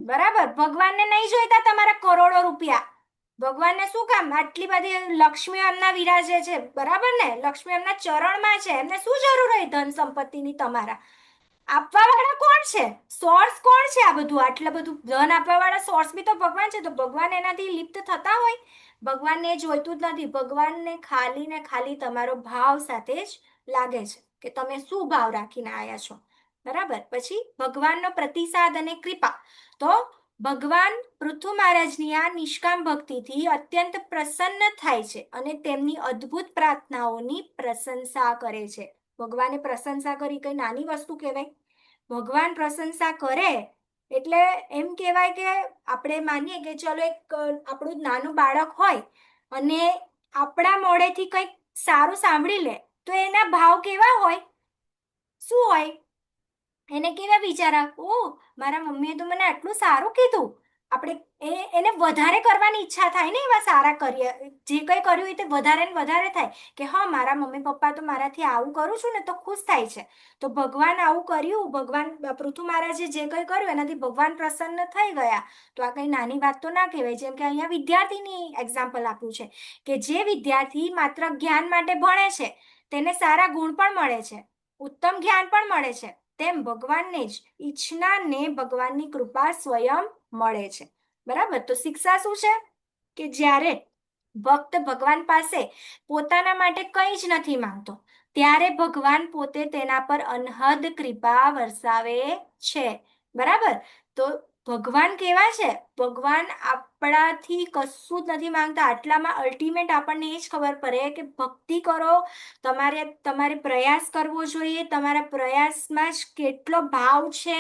બરાબર, ભગવાનને નહીં જોઈતા તમારા કરોડો રૂપિયા. ભગવાનને શું કામ? આટલી બધી લક્ષ્મી એમના વિરાજે છે, બરાબર ને? લક્ષ્મી એમના ચરણમાં છે, એમને શું જરૂર હોય ધન સંપત્તિની? તમારા આપવા વાળા કોણ છે? સોર્સ કોણ છે? આ બધું, આટલા બધું ધન આપવા વાળા સોર્સ બી તો ભગવાન છે. તો ભગવાન એનાથી લિપ્ત થતા હોય? ભગવાનને જોઈતું જ નથી. ભગવાનને ખાલી ને ખાલી તમારો ભાવ સાથે જ લાગે છે કે તમે શું ભાવ રાખીને આવ્યા છો. બરાબર, પછી ભગવાનનો પ્રતિસાદ અને કૃપા. તો ભગવાન પૃથુ મહારાજની આ નિષ્કામ ભક્તિથી અત્યંત પ્રસન્ન થાય છે અને તેમની અદ્ભુત પ્રાર્થનાઓની પ્રશંસા કરે છે. ભગવાને પ્રશંસા કરી કઈ નાની વસ્તુ કહેવાય? ભગવાન પ્રશંસા કરે એટલે એમ કહેવાય કે આપણે માનીએ કે ચલો એક આપણું જ નાનું બાળક હોય અને આપણા મોઢેથી કંઈક સારું સાંભળી લે તો એના ભાવ કેવા હોય? શું હોય? એને કેવા વિચારા? ઓ, મારા મમ્મીએ તો મને આટલું સારું કીધું. આપણે એને વધારે કરવાની ઈચ્છા થાય ને, એવા સારા કરીએ, જે કંઈ કર્યું એ તે વધારે ને વધારે થાય કે હા, મારા મમ્મી પપ્પા તો મારાથી આવું કરું છું ને તો ખુશ થાય છે. તો ભગવાન આવું કર્યું, ભગવાન પૃથુ મહારાજે જે કંઈ કર્યું એનાથી ભગવાન પ્રસન્ન થઈ ગયા. તો આ કંઈ નાની વાત તો ના કહેવાય. જેમ કે અહીંયા વિદ્યાર્થીની એક્ઝામ્પલ આપ્યું છે કે જે વિદ્યાર્થી માત્ર જ્ઞાન માટે ભણે છે તેને સારા ગુણ પણ મળે છે, ઉત્તમ જ્ઞાન પણ મળે છે. તેમ ભગવાનને જ ઈચ્છનારને ભગવાનની કૃપા સ્વયં મળે છે. બરાબર, તો શિક્ષા શું છે? કે જ્યારે ભક્ત ભગવાન પાસે પોતાના માટે કંઈ જ નથી માંગતો ત્યારે ભગવાન પોતે તેના પર અનહદ કૃપા વરસાવે છે. બરાબર, તો ભગવાન કેવા છે? ભગવાન આપણાથી કશું જ નથી માંગતા. આટલામાં અલ્ટિમેટ આપણને એ જ ખબર પડે કે ભક્તિ કરો, તમારે પ્રયાસ કરવો જોઈએ. તમારા પ્રયાસમાં જ કેટલો ભાવ છે,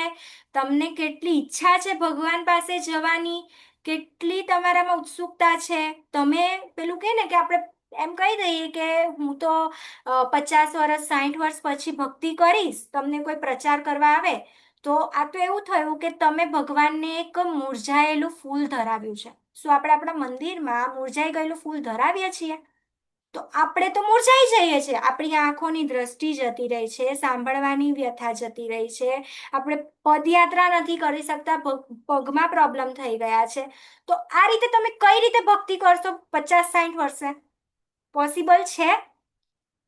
તમને કેટલી ઈચ્છા છે ભગવાન પાસે જવાની, કેટલી તમારામાં ઉત્સુકતા છે. તમે પેલું કહે ને કે આપણે એમ કહી દઈએ કે હું તો 50 વર્ષ 60 વર્ષ પછી ભક્તિ કરીશ, તમને કોઈ પ્રચાર કરવા આવે તો આ તો એવું થયું કે તમે ભગવાનને એક મુરઝાયેલું ફૂલ ધરાવ્યું છે. શું આપણે આપણા મંદિરમાં મુરઝાઈ ગયેલું ફૂલ ધરાવીએ છીએ? તો આપણે તો મુરઝાઈ જઈએ છીએ. આપણી આંખોની દ્રષ્ટિ જતી રહી છે, સાંભળવાની વ્યથા જતી રહી છે, આપણે પદયાત્રા નથી કરી શકતા, પગમાં પ્રોબ્લેમ થઈ ગયા છે. તો આ રીતે તમે કઈ રીતે ભક્તિ કરશો 50-60 વર્ષે? પોસિબલ છે?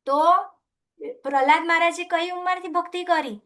તો પ્રહલાદ મહારાજે કઈ ઉંમરથી ભક્તિ કરી?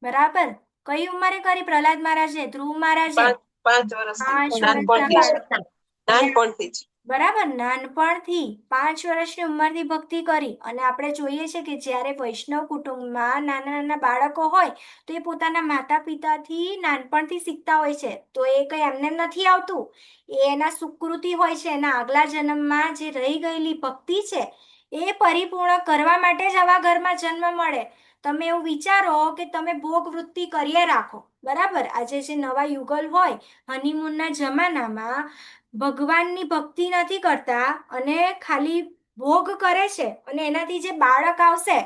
બરાબર, કઈ ઉંમરે કરી પ્રહલાદ મહારાજે, ધ્રુવ મહારાજે? 5 વર્ષથી 5 વર્ષના નાનપણથી જ બાળક. અને નાનપણથી જ બરાબર, નાનપણથી 5 વર્ષની ઉંમરથી ભક્તિ કરી. અને આપણે જોઈએ છે કે જ્યારે વૈષ્ણવ કુટુંબમાં નાના નાના બાળકો હોય તો એ પોતાના માતા પિતાથી નાનપણથી શીખતા હોય છે. તો એ કઈ એમને એમ નથી આવતું, એ એના સુકૃતિ હોય છે, એના આગલા જન્મમાં જે રહી ગયેલી ભક્તિ છે એ પરિપૂર્ણ કરવા માટે જ આવા ઘરમાં જન્મ મળે. તમે એવું વિચારો કે તમે ભોગ વૃત્તિ કરીએ રાખો, બરાબર, આજે જે નવા યુગલ હોય હનીમૂનના જમાનામાં ભગવાનની ભક્તિ નથી કરતા અને ખાલી ભોગ કરે છે, અને એનાથી જે બાળક આવશે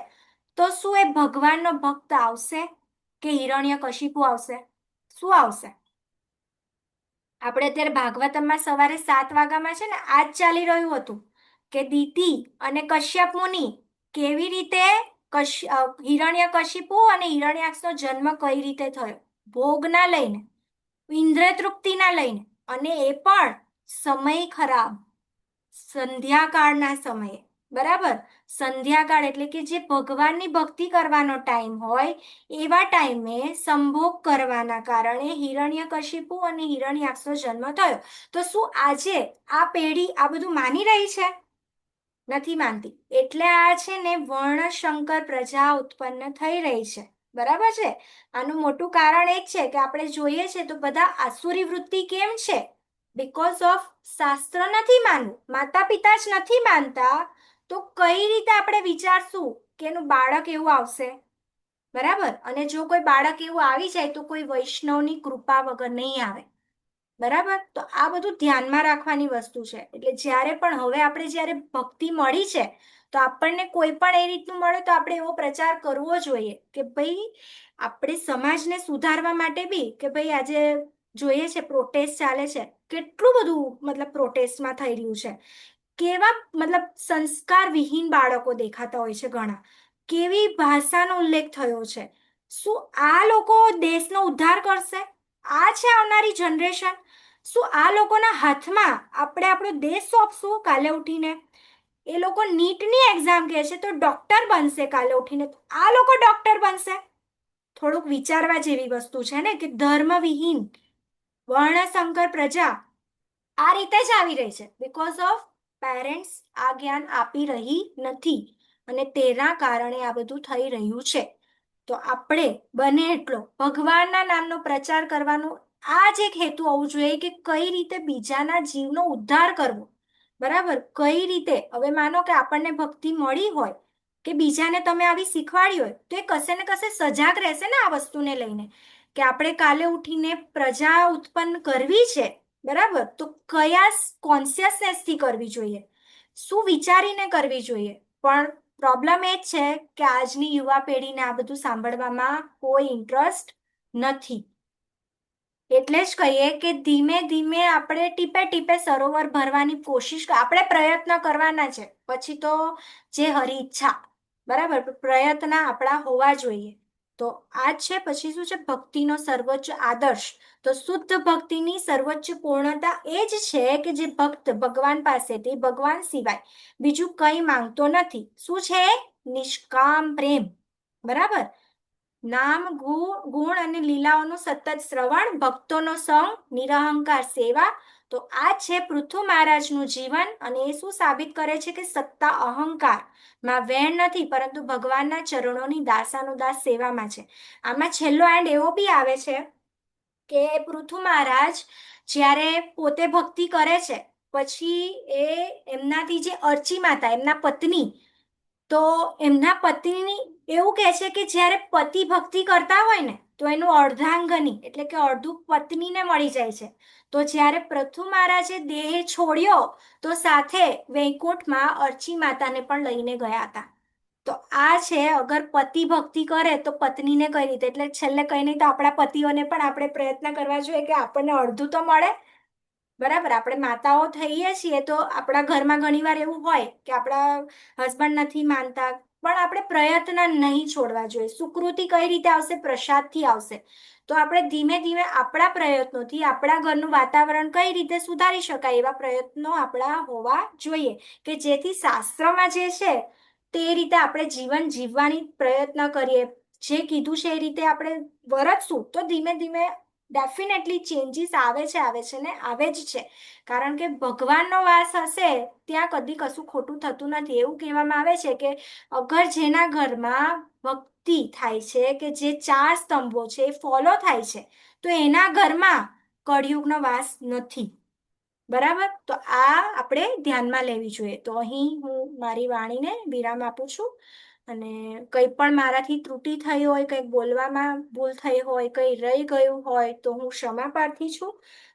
તો શું એ ભગવાનનો ભક્ત આવશે કે હિરણ્યકશિપુ આવશે? શું આવશે? આપણે અત્યારે ભાગવતમમાં સવારે 7 વાગ્યામાં છે ને આજ ચાલી રહ્યું હતું કે દીતિ અને કશ્યપ મુનિ કેવી રીતે હિરણ્યકશિપુ અને હિરણ્યાક્ષનો જન્મ કઈ રીતે થયો, ભોગના લઈને, ઇન્દ્ર તૃપ્તિના લઈને, અને એ પણ સમય ખરાબ, સંધ્યાકાળના સમયે. બરાબર, સંધ્યાકાળ એટલે કે જે ભગવાનની ભક્તિ કરવાનો ટાઈમ હોય એવા ટાઈમે સંભોગ કરવાના કારણે હિરણ્યકશિપુ અને હિરણ્યાક્ષનો જન્મ થયો. તો શું આજે આ પેઢી આ બધું માની રહી છે? નથી માનતી. એટલે આ છે ને વર્ણશંકર પ્રજા ઉત્પન્ન થઈ રહી છે. બરાબર છે, આનું મોટું કારણ એ જ છે કે આપણે જોઈએ છે તો બધા આસુરી વૃત્તિ કેમ છે? બીકોઝ ઓફ શાસ્ત્ર નથી માનવું, માતા પિતા જ નથી માનતા, તો કઈ રીતે આપણે વિચારશું કે એનું બાળક એવું આવશે? બરાબર, અને જો કોઈ બાળક એવું આવી જાય તો કોઈ વૈષ્ણવની કૃપા વગર નહીં આવે. બરાબર, તો આ બધું ધ્યાનમાં રાખવાની વસ્તુ છે. એટલે જ્યારે પણ હવે આપણે જ્યારે ભક્તિ મળી છે તો આપણને કોઈ પણ એ રીતનું મળે તો આપણે એવો પ્રચાર કરવો જોઈએ કે ભાઈ આપણે સમાજને સુધારવા માટે બી, કે ભાઈ આજે જોઈએ છે પ્રોટેસ્ટ ચાલે છે, કેટલું બધું મતલબ પ્રોટેસ્ટમાં થઈ રહ્યું છે, કેવા મતલબ સંસ્કાર વિહીન બાળકો દેખાતા હોય છે ઘણા, કેવી ભાષાનો ઉલ્લેખ થયો છે. શું આ લોકો દેશનો ઉદ્ધાર કરશે? આ છે આવનારી જનરેશન? શું આ લોકોના હાથમાં આપણે આપણો દેશ સોંપશું કાલે ઉઠીને? એ લોકો નીટની એક્ઝામ કહે છે તો ડોક્ટર બનશે કાલે ઉઠીને, તો આ લોકો ડોક્ટર બનશે? થોડુંક વિચારવા જેવી વસ્તુ છે ને કે ધર્મવિહીન વર્ણશંકર પ્રજા આ રીતે જ આવી રહી છે બીકોઝ ઓફ પેરેન્ટ્સ આ જ્ઞાન આપી રહી નથી, અને તેના કારણે આ બધું થઈ રહ્યું છે. તો આપણે બને એટલો ભગવાનના નામનો પ્રચાર કરવાનો આ જ એક હેતુ હોવું જોઈએ કે કઈ રીતે બીજાના જીવનો ઉદ્ધાર કરવો. બરાબર, કઈ રીતે? હવે માનો કે આપણને ભક્તિ મળી હોય કે બીજાને તમે આવી શીખવાડી હોય તો એ કશે ને કશે સજાગ રહેશે ને આ વસ્તુને લઈને કે આપણે કાલે ઉઠીને પ્રજા ઉત્પન્ન કરવી છે. બરાબર, તો કયા કોન્શિયસનેસથી કરવી જોઈએ, શું વિચારીને કરવી જોઈએ? પણ પ્રોબ્લેમ એ જ છે કે આજની યુવા પેઢીને આ બધું સાંભળવામાં કોઈ ઇન્ટરેસ્ટ નથી. એટલે જ કહીએ કે ધીમે ધીમે આપણે ટીપે ટીપે સરોવર ભરવાની કોશિશ, આપણે પ્રયત્ન કરવાના છે, પછી તો જે હરી ઈચ્છા. બરાબર, પ્રયત્ન આપણા હોવા જોઈએ. તો આ જ છે. પછી શું છે? ભક્તિનો સર્વોચ્ચ આદર્શ. તો શુદ્ધ ભક્તિની સર્વોચ્ચ પૂર્ણતા એ જ છે કે જે ભક્ત ભગવાન પાસેથી ભગવાન સિવાય બીજું કંઈ માંગતો નથી. શું છે? નિષ્કામ પ્રેમ. બરાબર, નામ ગુણ અને લીલાઓનું સતત શ્રવણ, ભક્તોનો સંગ, નિરહંકાર સેવા. તો આ છે પૃથુ મહારાજનું જીવન, અને એ શું સાબિત કરે છે કે સત્તા અહંકાર માં વેણ નથી, પરંતુ ભગવાનના ચરણોની દાસાનુદાસ સેવામાં છે. આમાં છેલ્લો એન્ડ એવો બી આવે છે કે પૃથુ મહારાજ જ્યારે પોતે ભક્તિ કરે છે પછી એમનાથી જે અર્ચી માતા એમના પત્ની, તો એમના પત્ની એવું કહે છે કે જ્યારે પતિ ભક્તિ કરતા હોય ને તો એનું અર્ધાંગની એટલે કે અડધું પત્નીને મળી જાય છે. તો જ્યારે પૃથુ મહારાજે દેહ છોડ્યો તો સાથે વૈકુંઠમાં અર્ચી માતાને પણ લઈને ગયા હતા. તો આ છે, અગર પતિ ભક્તિ કરે તો પત્નીને કઈ રીતે, એટલે છેલ્લે કઈ નહીં તો આપણા પતિઓને પણ આપણે પ્રયત્ન કરવા જોઈએ કે આપણને અડધું તો મળે. બરાબર, આપણે માતાઓ થઈએ છીએ તો આપણા ઘરમાં ઘણીવાર એવું હોય કે આપણા હસબન્ડ નથી માનતા, પણ આપણે પ્રયત્ન નહીં છોડવા જોઈએ. સુકૃતિ કઈ રીતે આવશે? પ્રસાદથી આવશે. તો આપણે ધીમે ધીમે આપણા પ્રયત્નોથી આપણા ઘરનું વાતાવરણ કઈ રીતે સુધારી શકાય એવા પ્રયત્નો આપણા હોવા જોઈએ કે જેથી શાસ્ત્રમાં જે છે તે રીતે આપણે જીવન જીવવાની પ્રયત્ન કરીએ, જે કીધું છે એ રીતે આપણે વર્તશું તો ધીમે ધીમે ડેફિનેટલી ચેન્જીસ આવે છે ને આવે જ છે. કારણ કે ભગવાનનો વાસ હશે ત્યાં કદી કશું ખોટું થતું નથી. એવું કહેવામાં આવે છે કે અગર જેના ઘરમાં ભક્તિ થાય છે, કે જે 4 સ્તંભો છે એ ફોલો થાય છે, તો એના ઘરમાં કળિયુગનો વાસ નથી. બરાબર? તો આ આપણે ધ્યાનમાં લેવી જોઈએ. તો અહીં હું મારી વાણીને વિરામ આપું છું. અને કંઈ પણ મારાથી ત્રુટિ થઈ હોય, કંઈક બોલવામાં ભૂલ થઈ હોય, કંઈ રહી ગયું હોય તો હું ક્ષમા પ્રાર્થી છું.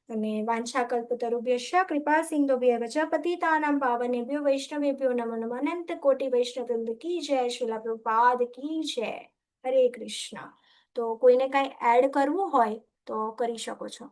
અને વાંછાકલ્પતરુભ્યશ્ચ કૃપા સિંધુભ્યઃ ચ પતિતાનાં પાવનેભ્યો વૈષ્ણવેભ્યો નમો નમઃ. અનંત કોટિ વૈષ્ણવવૃંદ કી જય. શ્રીલ પ્રભુપાદ કી જય. હરે કૃષ્ણ. તો કોઈને કાંઈ એડ કરવું હોય તો કરી શકો છો.